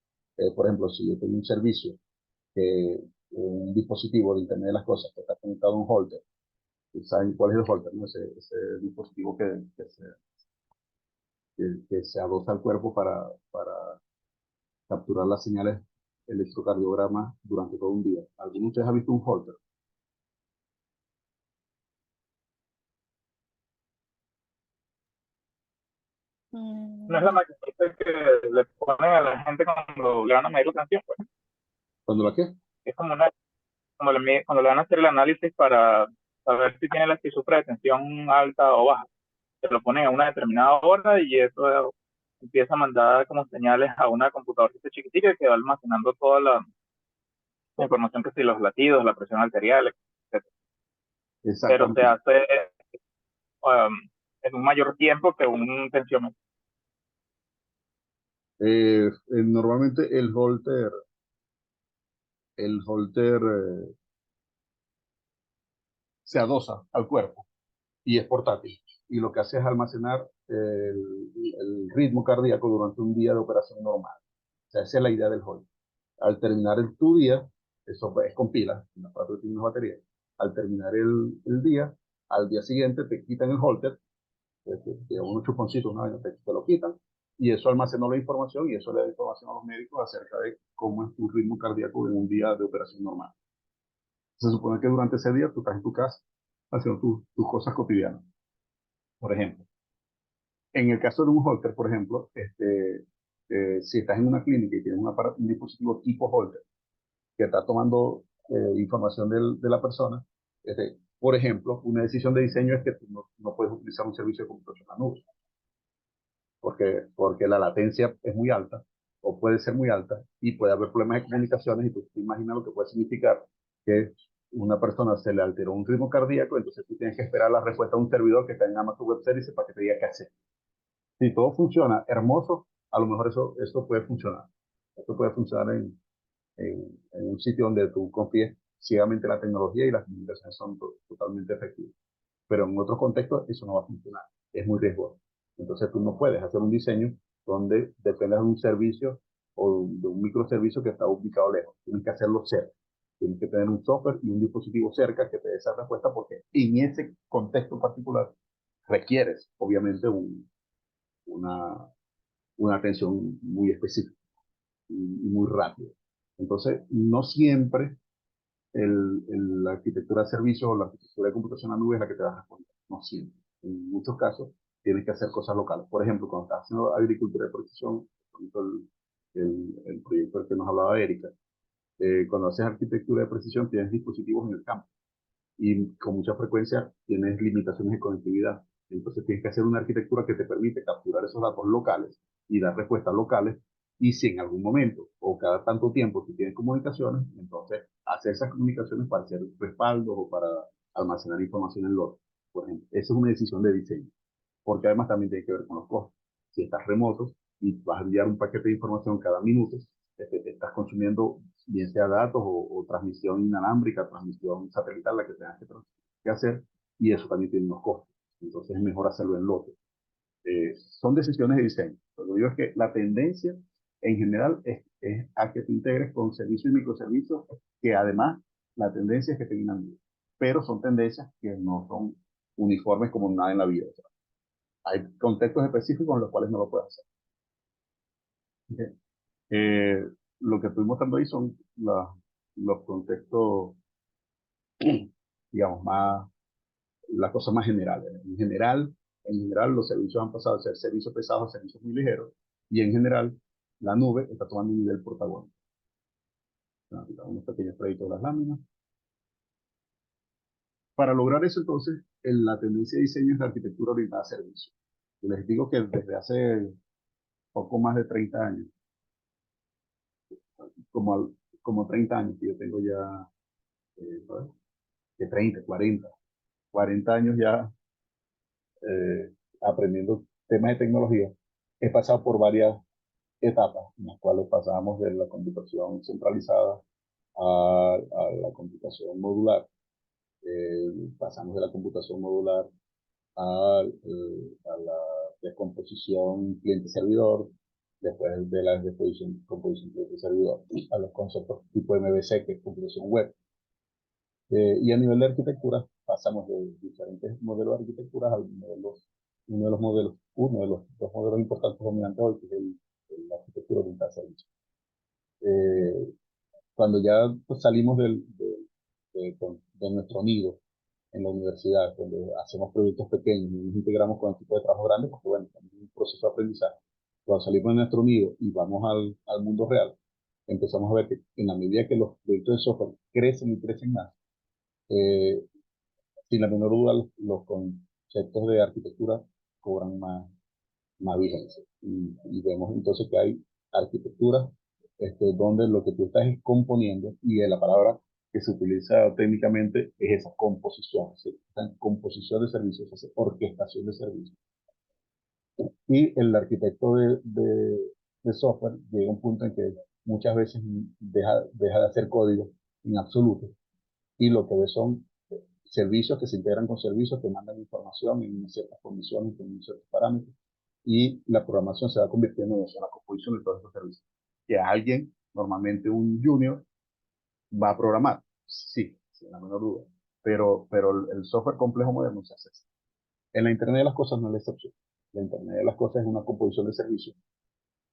Speaker 1: por ejemplo, si yo tengo un servicio, un dispositivo de Internet de las Cosas que está conectado a un holder, ¿saben cuál es el holder? ¿No? Ese dispositivo que se adosa al cuerpo para capturar las señales electrocardiogramas durante todo un día. ¿Alguno de ustedes ha visto un holter?
Speaker 5: No es la maquinita que le ponen a la gente cuando le van a medir la tensión, pues.
Speaker 1: ¿Cuándo la qué?
Speaker 5: Es como cuando le van a hacer el análisis para saber si tiene la si sufre de tensión alta o baja. Se lo ponen a una determinada hora y eso empieza a mandar como señales a una computadorcita chiquitica que va almacenando toda la información que si los latidos, la presión arterial, etc. Pero se
Speaker 1: Exactamente.
Speaker 5: hace en un mayor tiempo que un tensiómetro.
Speaker 1: Normalmente el holter se adosa al cuerpo y es portátil. Y lo que hace es almacenar el ritmo cardíaco durante un día de operación normal. O sea, esa es la idea del holter. Al terminar tu día, eso es con pilas, en la parte tiene una batería. Al terminar el día, al día siguiente te quitan el holter, unos chuponcitos, una vaina, te lo quitan, y eso almacenó la información y eso le da información a los médicos acerca de cómo es tu ritmo cardíaco en un día de operación normal. Se supone que durante ese día tú estás en tu casa haciendo tus cosas cotidianas. Por ejemplo, en el caso de un holter, por ejemplo, si estás en una clínica y tienes un dispositivo tipo holter que está tomando información de la persona, por ejemplo, una decisión de diseño es que tú no puedes utilizar un servicio de computación en la nube, porque la latencia es muy alta o puede ser muy alta y puede haber problemas de comunicaciones y tú te imaginas lo que puede significar que una persona se le alteró un ritmo cardíaco, entonces tú tienes que esperar la respuesta de un servidor que está en Amazon Web Services para que te diga qué hacer. Si todo funciona hermoso, a lo mejor eso puede funcionar. Esto puede funcionar en un sitio donde tú confíes ciegamente en la tecnología y las comunicaciones son totalmente efectivas. Pero en otros contextos eso no va a funcionar. Es muy riesgoso. Entonces tú no puedes hacer un diseño donde dependas de un servicio o de un microservicio que está ubicado lejos. Tienes que hacerlo cerca. Tienes que tener un software y un dispositivo cerca que te dé esa respuesta porque en ese contexto particular requieres, obviamente, una, una atención muy específica y muy rápida. Entonces, no siempre la arquitectura de servicios o la arquitectura de computación a nube es la que te va a responder. No siempre. En muchos casos, tienes que hacer cosas locales. Por ejemplo, cuando estás haciendo agricultura de precisión, por ejemplo, el proyecto del que nos hablaba Erika, cuando haces arquitectura de precisión tienes dispositivos en el campo y con mucha frecuencia tienes limitaciones de conectividad. Entonces tienes que hacer una arquitectura que te permite capturar esos datos locales y dar respuestas locales. Y si en algún momento o cada tanto tiempo tú tienes comunicaciones, entonces hacer esas comunicaciones para hacer respaldos o para almacenar información en lote. Por ejemplo, esa es una decisión de diseño, porque además también tiene que ver con los costos. Si estás remoto y vas a enviar un paquete de información cada minuto, estás consumiendo bien sea datos o transmisión inalámbrica, transmisión satelital, la que tengas que hacer, y eso también tiene unos costos. Entonces es mejor hacerlo en lote. Son decisiones de diseño. Lo que digo es que la tendencia en general es a que te integres con servicios y microservicios, que además la tendencia es que tengan vida. Pero son tendencias que no son uniformes como nada en la vida. O sea, hay contextos específicos en los cuales no lo puedes hacer. ¿Okay? Lo que estoy mostrando ahí son los contextos, digamos, las cosas más generales. En general, los servicios han pasado de ser servicios pesados a servicios muy ligeros, y en general, la nube está tomando un nivel protagónico. Unos pequeños créditos de las láminas. Para lograr eso, entonces, la tendencia de diseño es la arquitectura orientada a servicios. Y les digo que desde hace poco más de 30 años, como, como 30 años que yo tengo ya, ¿sabes? De 30, 40 años ya aprendiendo temas de tecnología, he pasado por varias etapas en las cuales pasamos de la computación centralizada a la computación modular. Pasamos de la computación modular a la descomposición cliente-servidor, después de la descomposición cliente-servidor, a los conceptos tipo MVC, que es computación web. Y a nivel de arquitectura, pasamos de diferentes modelos de arquitectura a uno de los modelos, uno de los dos modelos importantes dominantes hoy, que es la arquitectura orientada a servicios. Cuando ya pues, salimos de nuestro nido en la universidad, donde hacemos proyectos pequeños y nos integramos con el tipo de trabajo grande, porque bueno, es un proceso de aprendizaje. Cuando salimos de nuestro nido y vamos al mundo real, empezamos a ver que en la medida que los proyectos de software crecen y crecen más, eh, sin la menor duda los conceptos de arquitectura cobran más vigencia. Y vemos entonces que hay arquitectura donde lo que tú estás es componiendo, y de la palabra que se utiliza técnicamente es esa composición, ¿sí? Esa composición de servicios, esa orquestación de servicios. Y el arquitecto de software llega a un punto en que muchas veces deja de hacer código en absoluto, y lo que ve son servicios que se integran con servicios que mandan información en ciertas condiciones, con ciertos parámetros, y la programación se va convirtiendo en eso, la composición de todos estos servicios. Que alguien, normalmente un junior, va a programar, sí, sin la menor duda, pero el software complejo moderno se hace así. En la Internet de las cosas no es la excepción. La Internet de las cosas es una composición de servicios,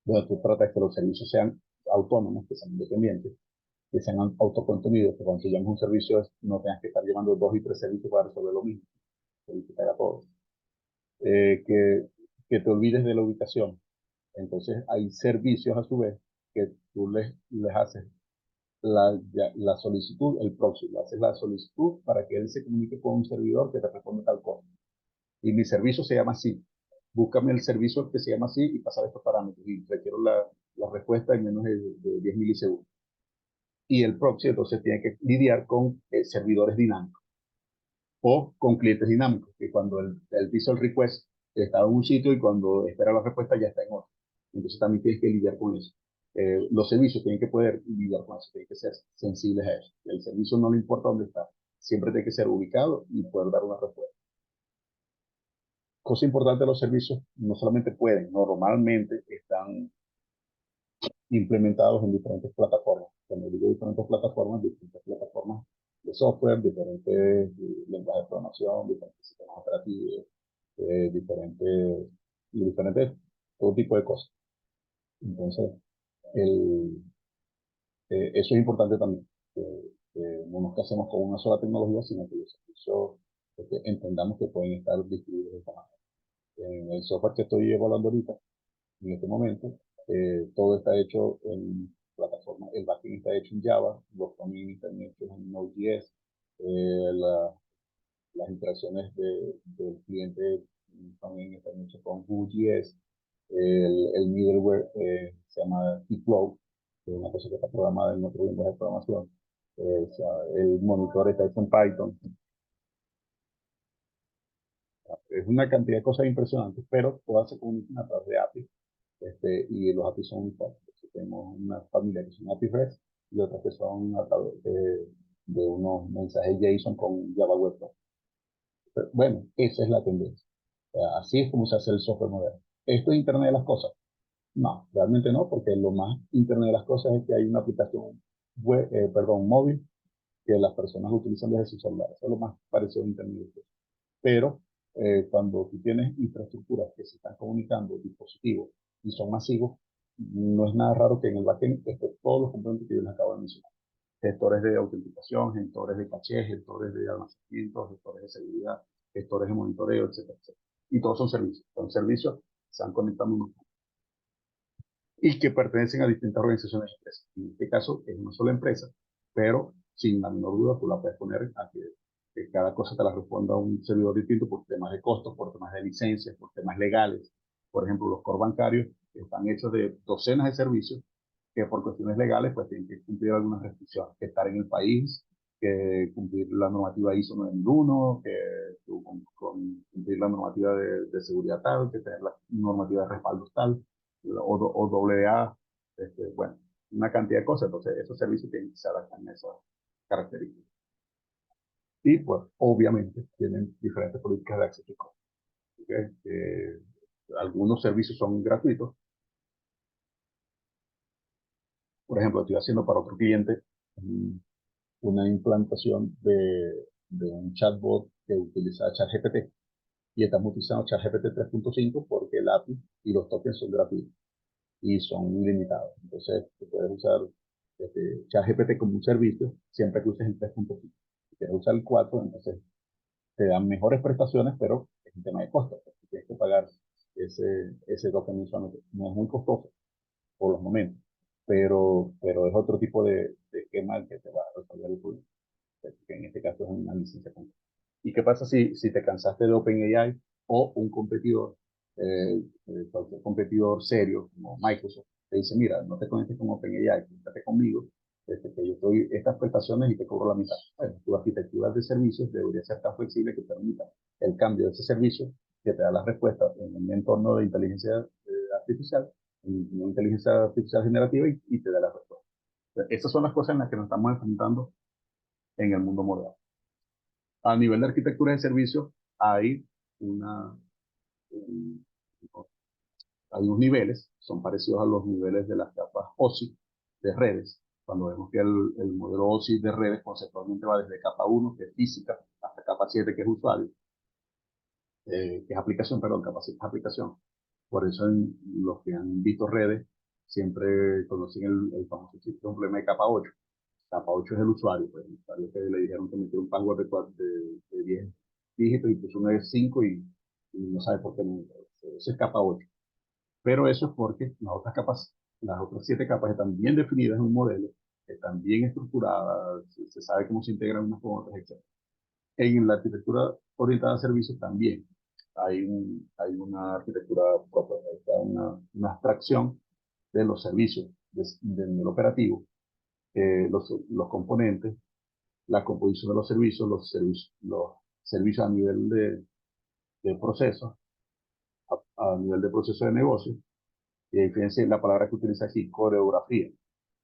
Speaker 1: donde tú tratas de que los servicios sean autónomos, que sean independientes, que sean autocontenidos, que cuando tú llamas un servicio no tengas que estar llevando 2 y 3 servicios para resolver lo mismo, que haga todo. Que te olvides de la ubicación. Entonces hay servicios a su vez que tú les haces la solicitud, el proxy, le haces la solicitud para que él se comunique con un servidor que te responde tal cosa. Y mi servicio se llama así. Búscame el servicio que se llama así y pasar estos parámetros. Y requiero la respuesta en menos de 10 milisegundos. Y el proxy entonces tiene que lidiar con servidores dinámicos o con clientes dinámicos, que cuando él hizo el request está en un sitio y cuando espera la respuesta ya está en otro. Entonces también tienes que lidiar con eso. Los servicios tienen que poder lidiar con eso, tienen que ser sensibles a eso. El servicio no le importa dónde está, siempre tiene que ser ubicado y poder dar una respuesta. Cosa importante, los servicios no solamente pueden, normalmente están implementados en diferentes plataformas. Cuando digo diferentes plataformas de software, diferentes lenguajes de programación, diferentes sistemas operativos, diferentes, todo tipo de cosas. Entonces, eso es importante también, que no nos casemos con una sola tecnología, sino que los servicios entendamos que pueden estar distribuidos de esta manera. En el software que estoy evaluando ahorita, en este momento, todo está hecho en plataforma, el backend está hecho en Java, los frontend están hechos en Node.js, las interacciones del cliente también están hechas con Vue.js, el middleware se llama Flow, que es una cosa que está programada en otro lenguaje de programación. O sea, el monitor está hecho en Python. Es una cantidad de cosas impresionantes, pero todas se comunican a través de API, y los API son uniformes. Tenemos una familia que son API REST y otras que son a través de unos mensajes JSON con Java Web Services. Bueno, esa es la tendencia. O sea, así es como se hace el software moderno. ¿Esto es Internet de las cosas? No, realmente no, porque lo más Internet de las cosas es que hay una aplicación web, móvil que las personas utilizan desde sus celulares. Eso es lo más parecido a Internet de las cosas. Pero cuando tú tienes infraestructuras que se están comunicando, dispositivos, y son masivos, no es nada raro que en el backend estén todos los componentes que yo les acabo de mencionar. Gestores de autenticación, gestores de caché, gestores de almacenamiento, gestores de seguridad, gestores de monitoreo, etcétera, etcétera. Y todos son servicios. Son servicios que se han conectado unos y que pertenecen a distintas organizaciones de empresas. En este caso es una sola empresa, pero sin la menor duda tú la puedes poner a que cada cosa te la responda a un servidor distinto por temas de costos, por temas de licencias, por temas legales. Por ejemplo, los core bancarios están hechos de docenas de servicios que por cuestiones legales pues tienen que cumplir algunas restricciones, que estar en el país, que cumplir la normativa ISO 9001, que cumplir la normativa de seguridad tal, que tener la normativa de respaldo tal, o doble A, bueno, una cantidad de cosas. Entonces, esos servicios tienen que se adaptan a esas características. Y, pues, obviamente, tienen diferentes políticas de acceso y costo. ¿Okay? Algunos servicios son gratuitos. Por ejemplo, estoy haciendo para otro cliente una implantación de un chatbot que utiliza ChatGPT. Y estamos utilizando ChatGPT 3.5 porque el API y los tokens son gratuitos y son ilimitados. Entonces, tú puedes usar ChatGPT como un servicio siempre que uses el 3.5. Si quieres usar el 4, entonces te dan mejores prestaciones, pero es un tema de costo. Tienes que pagar ese token mensualmente. No es muy costoso por los momentos, pero es otro tipo de esquema el que te va a resolver el problema, que en este caso es una licencia completa. ¿Y qué pasa si te cansaste de OpenAI o un competidor, cualquier competidor serio como Microsoft, te dice, mira, no te conectes con OpenAI, conéctate conmigo, que yo doy estas prestaciones y te cobro la mitad? Bueno, tu arquitectura de servicios debería ser tan flexible que permita el cambio de ese servicio, que te da las respuestas en un entorno de inteligencia artificial, en una inteligencia artificial generativa y te da la respuesta. Esas son las cosas en las que nos estamos enfrentando en el mundo moderno. A nivel de arquitectura de servicios, hay, una, un- hay unos niveles, son parecidos a los niveles de las capas OSI de redes. Cuando vemos que el modelo OSI de redes conceptualmente va desde capa 1, que es física, hasta capa 7, que es usuario, que es aplicación, perdón, capa 7 es aplicación. Por eso los que han visto redes siempre conocen el famoso chiste, un problema de capa 8. Capa 8 es el usuario, pues el usuario que le dijeron que metió un password de 10 dígitos y puso uno de 5 y no sabe por qué no. Eso es capa 8. Pero eso es porque las otras 7 capas están bien definidas en un modelo, están bien estructuradas, se sabe cómo se integran unas con otras, etc. En la arquitectura orientada a servicios también hay una arquitectura propia, hay una abstracción de los servicios del nivel operativo, los componentes, la composición de los servicios a nivel de procesos, a nivel de proceso de negocio, y fíjense la palabra que utiliza aquí, coreografía,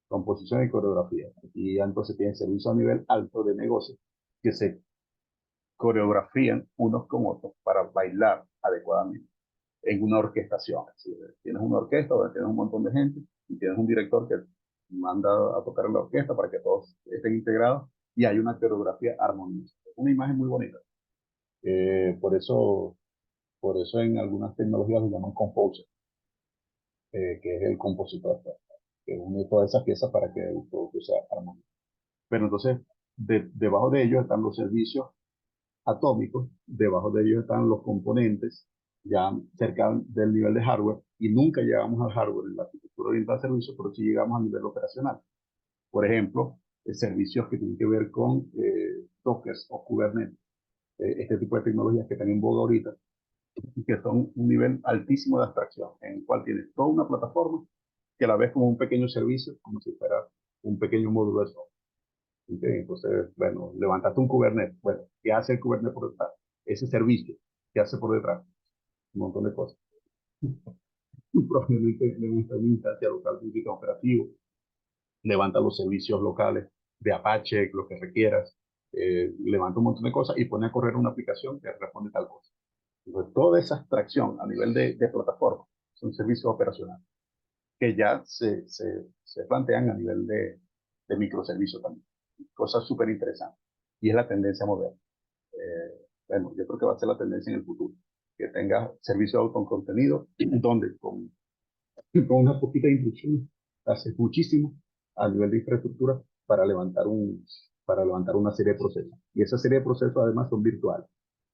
Speaker 1: composición y coreografía. Y entonces tienen servicios a nivel alto de negocio que se coreografían unos con otros para bailar adecuadamente en una orquestación. Así, tienes una orquesta donde tienes un montón de gente y tienes un director que manda a tocar en la orquesta para que todos estén integrados y hay una coreografía armoniosa. Una imagen muy bonita. Por eso en algunas tecnologías lo llaman composer, que es el compositor, pues, que une todas esas piezas para que el producto sea armónico. Pero entonces, debajo de ellos están los servicios atómicos, debajo de ellos están los componentes ya cerca del nivel de hardware, y nunca llegamos al hardware en la arquitectura orientada a servicios, pero sí llegamos al nivel operacional. Por ejemplo, servicios que tienen que ver con Docker o Kubernetes, este tipo de tecnologías que están en boga ahorita, y que son un nivel altísimo de abstracción, en el cual tienes toda una plataforma que la ves como un pequeño servicio, como si fuera un pequeño módulo de software. ¿Okay? Entonces, bueno, levantaste un Kubernetes. Bueno, ¿qué hace el Kubernetes por detrás? Ese servicio, ¿qué hace por detrás? Un montón de cosas. Probablemente levanta una instancia local de un sistema operativo, levanta los servicios locales de Apache, lo que requieras, levanta un montón de cosas y pone a correr una aplicación que responde tal cosa. Entonces, toda esa abstracción a nivel de plataforma son servicios operacionales que ya se plantean a nivel de microservicios también. Cosas súper interesantes. Y es la tendencia moderna. Bueno, yo creo que va a ser la tendencia en el futuro. Que tenga servicios con contenido, donde con una poquita de instrucción hace muchísimo a nivel de infraestructura para levantar una serie de procesos. Y esa serie de procesos además son virtuales.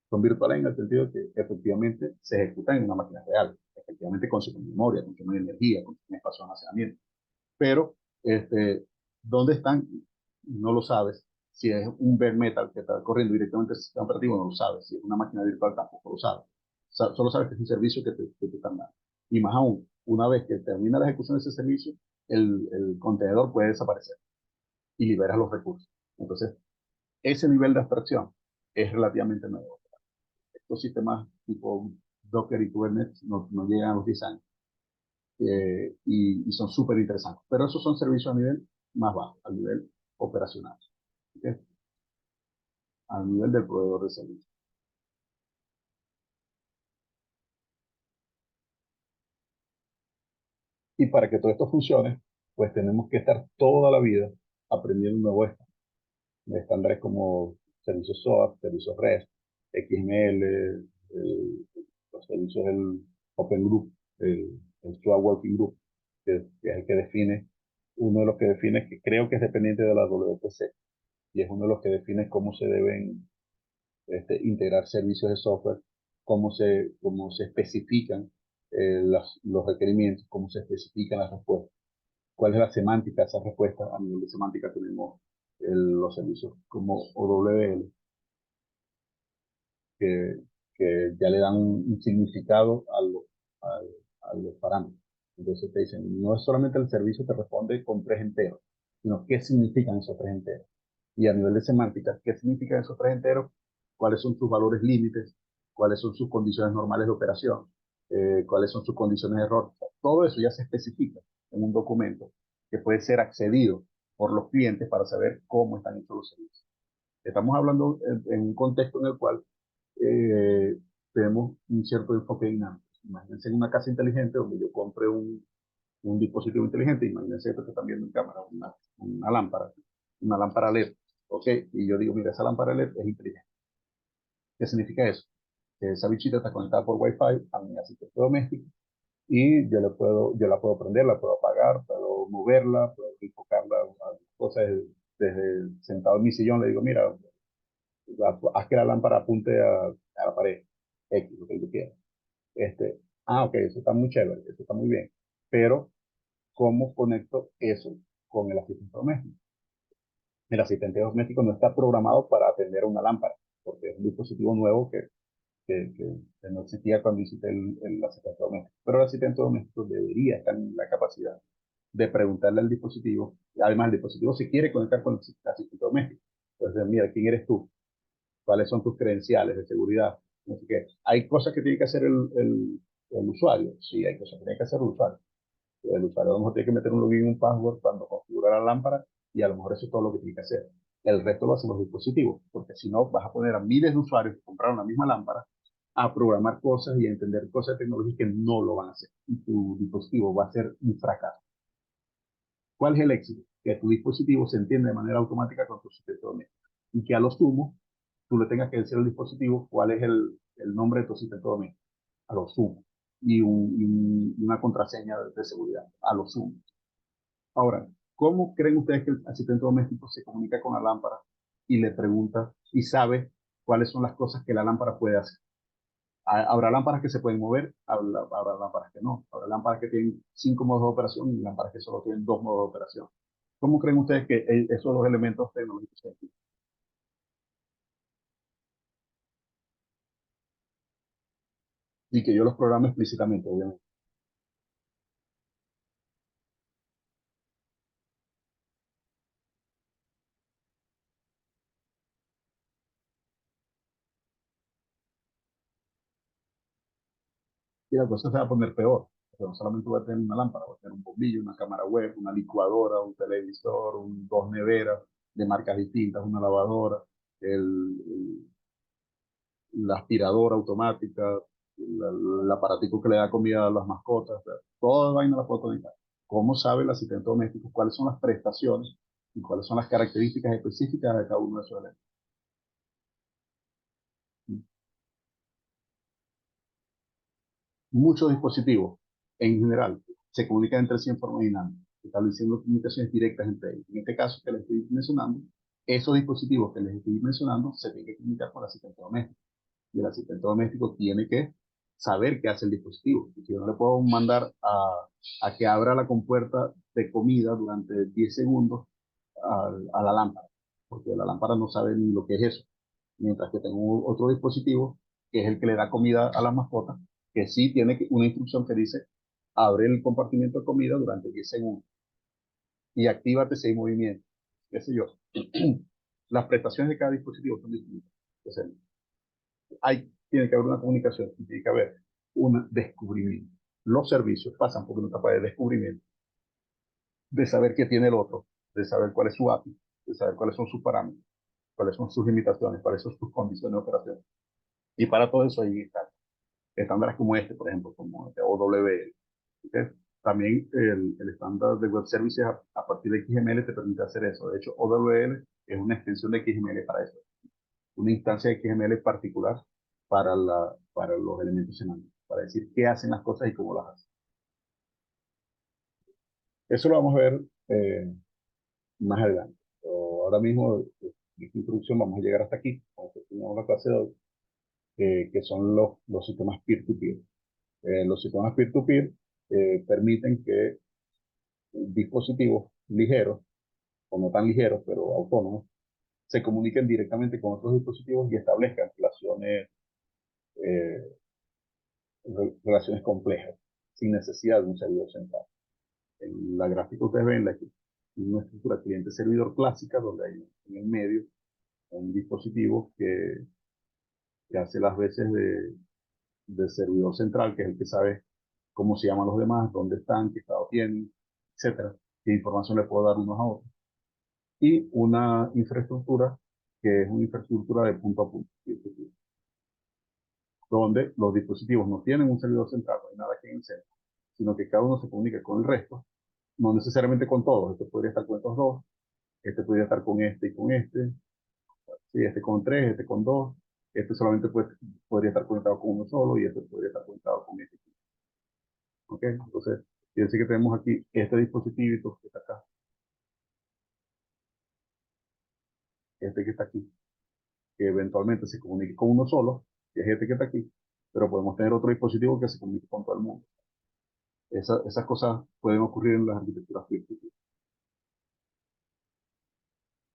Speaker 1: Son virtuales en el sentido de que efectivamente se ejecutan en una máquina real. Efectivamente consumen memoria, consumen energía, consumen espacio de almacenamiento. Pero, ¿dónde están? No lo sabes. Si es un bare metal que está corriendo directamente el sistema operativo, no lo sabes. Si es una máquina virtual, tampoco lo sabes. Solo sabes que es un servicio que te están dando. Y más aún, una vez que termina la ejecución de ese servicio, el contenedor puede desaparecer y liberas los recursos. Entonces, ese nivel de abstracción es relativamente nuevo. Estos sistemas tipo Docker y Kubernetes no llegan a los 10 años. Y son súper interesantes. Pero esos son servicios a nivel más bajo, a nivel operacional, ¿okay? A nivel del proveedor de servicios. Y para que todo esto funcione, pues tenemos que estar toda la vida aprendiendo nuevos estándares como servicios SOAP, servicios REST, XML, los servicios del Open Group, el SOAP Working Group, que es el que define, uno de los que define, que creo que es dependiente de la WPC, y es uno de los que define cómo se deben integrar servicios de software, cómo se especifican los requerimientos, cómo se especifican las respuestas, cuál es la semántica de esas respuestas. A nivel de semántica tenemos los servicios como OWL, que, que ya le dan un significado a los parámetros. Entonces te dicen, no es solamente el servicio que responde con 3 enteros, sino qué significan esos 3 enteros. Y a nivel de semántica, qué significan esos 3 enteros, cuáles son sus valores límites, cuáles son sus condiciones normales de operación, cuáles son sus condiciones de error. Todo eso ya se especifica en un documento que puede ser accedido por los clientes para saber cómo están hechos los servicios. Estamos hablando en un contexto en el cual eh, tenemos un cierto enfoque dinámico. Imagínense en una casa inteligente donde yo compre un dispositivo inteligente, imagínense esto que están viendo en cámara, una lámpara LED, ¿ok? Y yo digo, mira, esa lámpara LED es inteligente. ¿Qué significa eso? Que esa bichita está conectada por Wi-Fi a mi asistente doméstico y yo la puedo prender, la puedo apagar, puedo moverla, puedo enfocarla a cosas desde sentado en mi sillón, le digo, mira, haz que la lámpara apunte a la pared, X, lo que yo quiera. Ok, eso está muy chévere, eso está muy bien, pero ¿cómo conecto eso con el asistente doméstico? El asistente doméstico no está programado para atender a una lámpara, porque es un dispositivo nuevo que no existía cuando hiciste el asistente doméstico. Pero el asistente doméstico debería estar en la capacidad de preguntarle al dispositivo. Además, el dispositivo se quiere conectar con el asistente doméstico. Entonces, mira, ¿quién eres tú? ¿Cuáles son tus credenciales de seguridad? No sé qué. Hay cosas que tiene que hacer el usuario. Sí, hay cosas que tiene que hacer el usuario. El usuario a lo mejor tiene que meter un login y un password cuando configura la lámpara y a lo mejor eso es todo lo que tiene que hacer. El resto lo hacen los dispositivos, porque si no vas a poner a miles de usuarios que compraron la misma lámpara a programar cosas y a entender cosas de tecnología que no lo van a hacer. Y tu dispositivo va a ser un fracaso. ¿Cuál es el éxito? Que tu dispositivo se entiende de manera automática con tu sistema doméstico y que a lo sumo tú le tengas que decir al dispositivo cuál es el nombre de tu asistente doméstico, a lo sumo, y una contraseña de seguridad, a lo sumo. Ahora, ¿cómo creen ustedes que el asistente doméstico se comunica con la lámpara y le pregunta y sabe cuáles son las cosas que la lámpara puede hacer? Habrá lámparas que se pueden mover, habrá lámparas que no. Habrá lámparas que tienen 5 modos de operación y lámparas que solo tienen 2 modos de operación. ¿Cómo creen ustedes que esos dos elementos tecnológicos se activan? Y que yo los programe explícitamente, obviamente. Y la cosa se va a poner peor. O sea, no solamente voy a tener una lámpara, voy a tener un bombillo, una cámara web, una licuadora, un televisor, dos neveras de marcas distintas, una lavadora, el, la aspiradora automática, el aparatico que le da comida a las mascotas, o sea, toda vaina la puedo conectar. ¿Cómo sabe el asistente doméstico cuáles son las prestaciones y cuáles son las características específicas de cada uno de esos elementos? Muchos dispositivos, en general, se comunican entre sí en forma dinámica, estableciendo comunicaciones directas entre ellos. En este caso que les estoy mencionando, esos dispositivos que les estoy mencionando se tienen que comunicar con el asistente doméstico. Y el asistente doméstico tiene que saber qué hace el dispositivo. Si yo no le puedo mandar a que abra la compuerta de comida durante 10 segundos a la lámpara, porque la lámpara no sabe ni lo que es eso. Mientras que tengo otro dispositivo, que es el que le da comida a las mascotas, que sí tiene una instrucción que dice, abre el compartimiento de comida durante 10 segundos y actívate si hay movimiento, qué sé yo. Las prestaciones de cada dispositivo son distintas. Entonces, tiene que haber una comunicación, tiene que haber un descubrimiento. Los servicios pasan por una etapa de descubrimiento, de saber qué tiene el otro, de saber cuál es su API, de saber cuáles son sus parámetros, cuáles son sus limitaciones, cuáles son sus condiciones de operación. Y para todo eso hay estándares como este, por ejemplo, como el OWL. ¿Okay? También el estándar de Web Services a partir de XML te permite hacer eso. De hecho, OWL es una extensión de XML para eso. Una instancia de XML particular para los elementos semánticos, para decir qué hacen las cosas y cómo las hacen. Eso lo vamos a ver más adelante. Pero ahora mismo, en esta introducción, vamos a llegar hasta aquí, como tenemos la clase de hoy, que son los sistemas peer-to-peer. Los sistemas peer-to-peer permiten que dispositivos ligeros, o no tan ligeros, pero autónomos, se comuniquen directamente con otros dispositivos y establezcan eh, relaciones complejas, sin necesidad de un servidor central. En la gráfica ustedes ven una estructura cliente-servidor clásica, donde hay en el medio un dispositivo que hace las veces de servidor central, que es el que sabe cómo se llaman los demás, dónde están, qué estado tienen, etcétera, qué información le puedo dar unos a otros. Y una infraestructura que es una infraestructura de punto a punto, donde los dispositivos no tienen un servidor central, no hay nada aquí en el centro, sino que cada uno se comunica con el resto, no necesariamente con todos. Este podría estar con estos dos, este podría estar con este y con este, sí, este con tres, este con dos, este solamente podría estar conectado con uno solo y este podría estar conectado con este. ¿Ok? Entonces, fíjense que tenemos aquí este dispositivo que está acá, este que está aquí, que eventualmente se comunique con uno solo, que es este que está aquí, pero podemos tener otro dispositivo que se comunique con todo el mundo. Esas cosas pueden ocurrir en las arquitecturas peer-to-peer.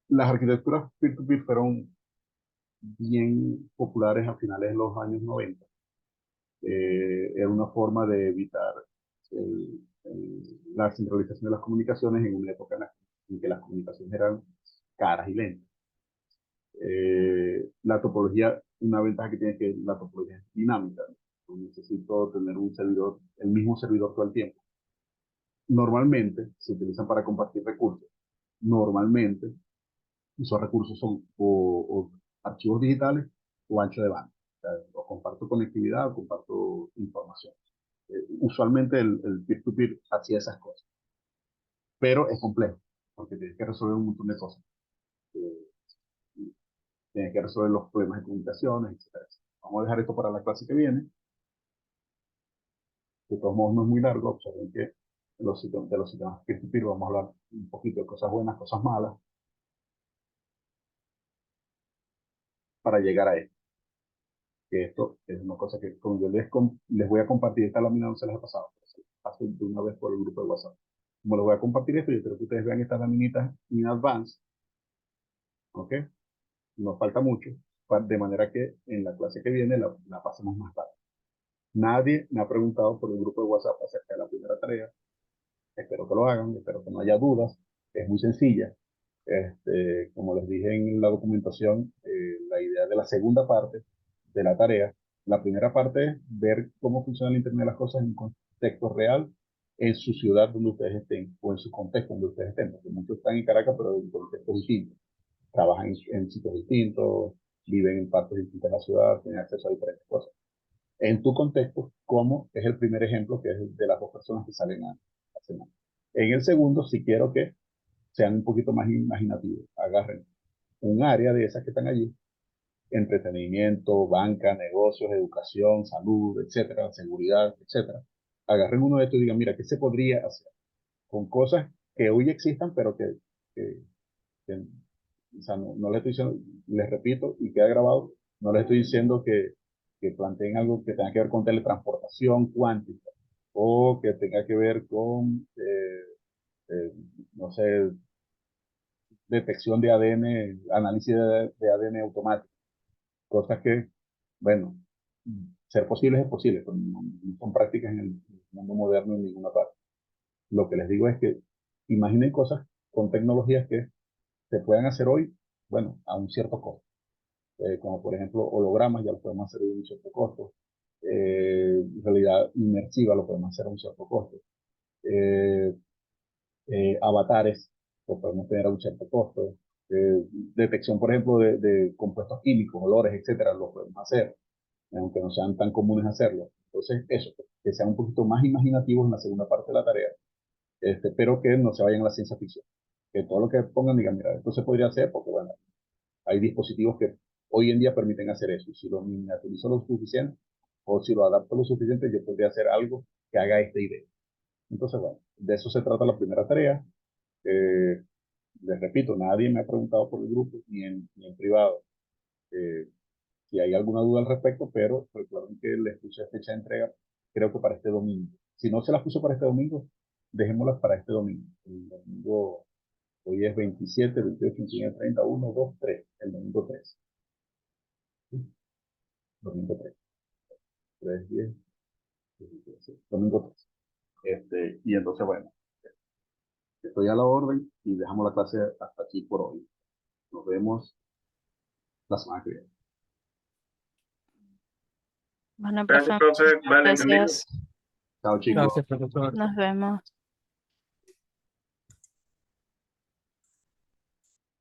Speaker 1: Las arquitecturas peer-to-peer fueron bien populares a finales de los años 90. Era una forma de evitar la centralización de las comunicaciones en una época en que las comunicaciones eran caras y lentas. La topología, una ventaja que tiene es que la topología es dinámica. No necesito tener un servidor, el mismo servidor todo el tiempo. Normalmente se utilizan para compartir recursos. Normalmente esos recursos son o archivos digitales o ancho de banda. O sea, o comparto conectividad o comparto información. Usualmente el peer-to-peer hacía esas cosas, pero es complejo, porque tienes que resolver un montón de cosas. Eh, Tienes que resolver los problemas de comunicaciones, etc. Vamos a dejar esto para la clase que viene. De todos modos, no es muy largo. Observen que de los sistemas peer-to-peer vamos a hablar un poquito de cosas buenas, cosas malas, para llegar a esto. que esto es una cosa que como yo les voy a compartir, esta lámina no se les ha pasado, pero se las paso de una vez por el grupo de WhatsApp. Como les voy a compartir esto, yo quiero que ustedes vean estas laminitas in advance, ¿ok? Nos falta mucho, de manera que en la clase que viene la pasemos más tarde. Nadie me ha preguntado por el grupo de WhatsApp acerca de la primera tarea. Espero que lo hagan, espero que no haya dudas. Es muy sencilla. Como les dije en la documentación, la idea de la segunda parte de la tarea, la primera parte es ver cómo funciona el Internet de las cosas en un contexto real, en su ciudad donde ustedes estén, o en su contexto donde ustedes estén, porque muchos están en Caracas, pero en contextos distintos. Trabajan en sitios distintos, viven en partes distintas de la ciudad, tienen acceso a diferentes cosas. En tu contexto, como es el primer ejemplo, que es el de las dos personas que salen a cenar. En el segundo, si quiero que sean un poquito más imaginativos, agarren un área de esas que están allí, entretenimiento, banca, negocios, educación, salud, etcétera, seguridad, etcétera. Agarren uno de estos y digan, mira, ¿qué se podría hacer con cosas que hoy existan, pero que, o sea, no les estoy diciendo, les repito, y queda grabado, no les estoy diciendo que planteen algo que tenga que ver con teletransportación cuántica, o que tenga que ver con, no sé, detección de ADN, análisis de ADN automático, cosas que, bueno, ser posibles es posible, pero no son prácticas en el mundo moderno en ninguna parte. Lo que les digo es que imaginen cosas con tecnologías que se puedan hacer hoy, bueno, a un cierto costo. Como por ejemplo hologramas, ya lo podemos hacer a un cierto costo. Realidad inmersiva lo podemos hacer a un cierto costo. Eh, Avatares lo podemos tener a un cierto costo. Detección, por ejemplo, de compuestos químicos, olores, etcétera, lo podemos hacer, aunque no sean tan comunes hacerlo. Entonces, eso, que sean un poquito más imaginativos en la segunda parte de la tarea, pero que no se vayan a la ciencia ficción. Que todo lo que pongan digan, mira, esto se podría hacer porque, bueno, hay dispositivos que hoy en día permiten hacer eso. Y si lo miniaturizo lo suficiente, o si lo adapto lo suficiente, yo podría hacer algo que haga esta idea. Entonces, bueno, de eso se trata la primera tarea. Les repito, nadie me ha preguntado por el grupo, ni en privado, si hay alguna duda al respecto, pero recuerden que les puse fecha de entrega, creo que para este domingo. Si no se las puso para este domingo, dejémoslas para este domingo. El domingo, hoy es 27, 28, 29, 30, 1, 2, 3, el domingo 3. Domingo 3. 3, 10, 13, domingo 3. Y entonces, bueno, estoy a la orden y dejamos la clase hasta aquí por hoy. Nos vemos la semana que viene.
Speaker 2: Bueno,
Speaker 6: Gracias,
Speaker 2: profe,
Speaker 6: profe. Vale, entendido.
Speaker 2: gracias.
Speaker 1: Chao, chicos.
Speaker 3: Gracias, profesor.
Speaker 2: Nos vemos.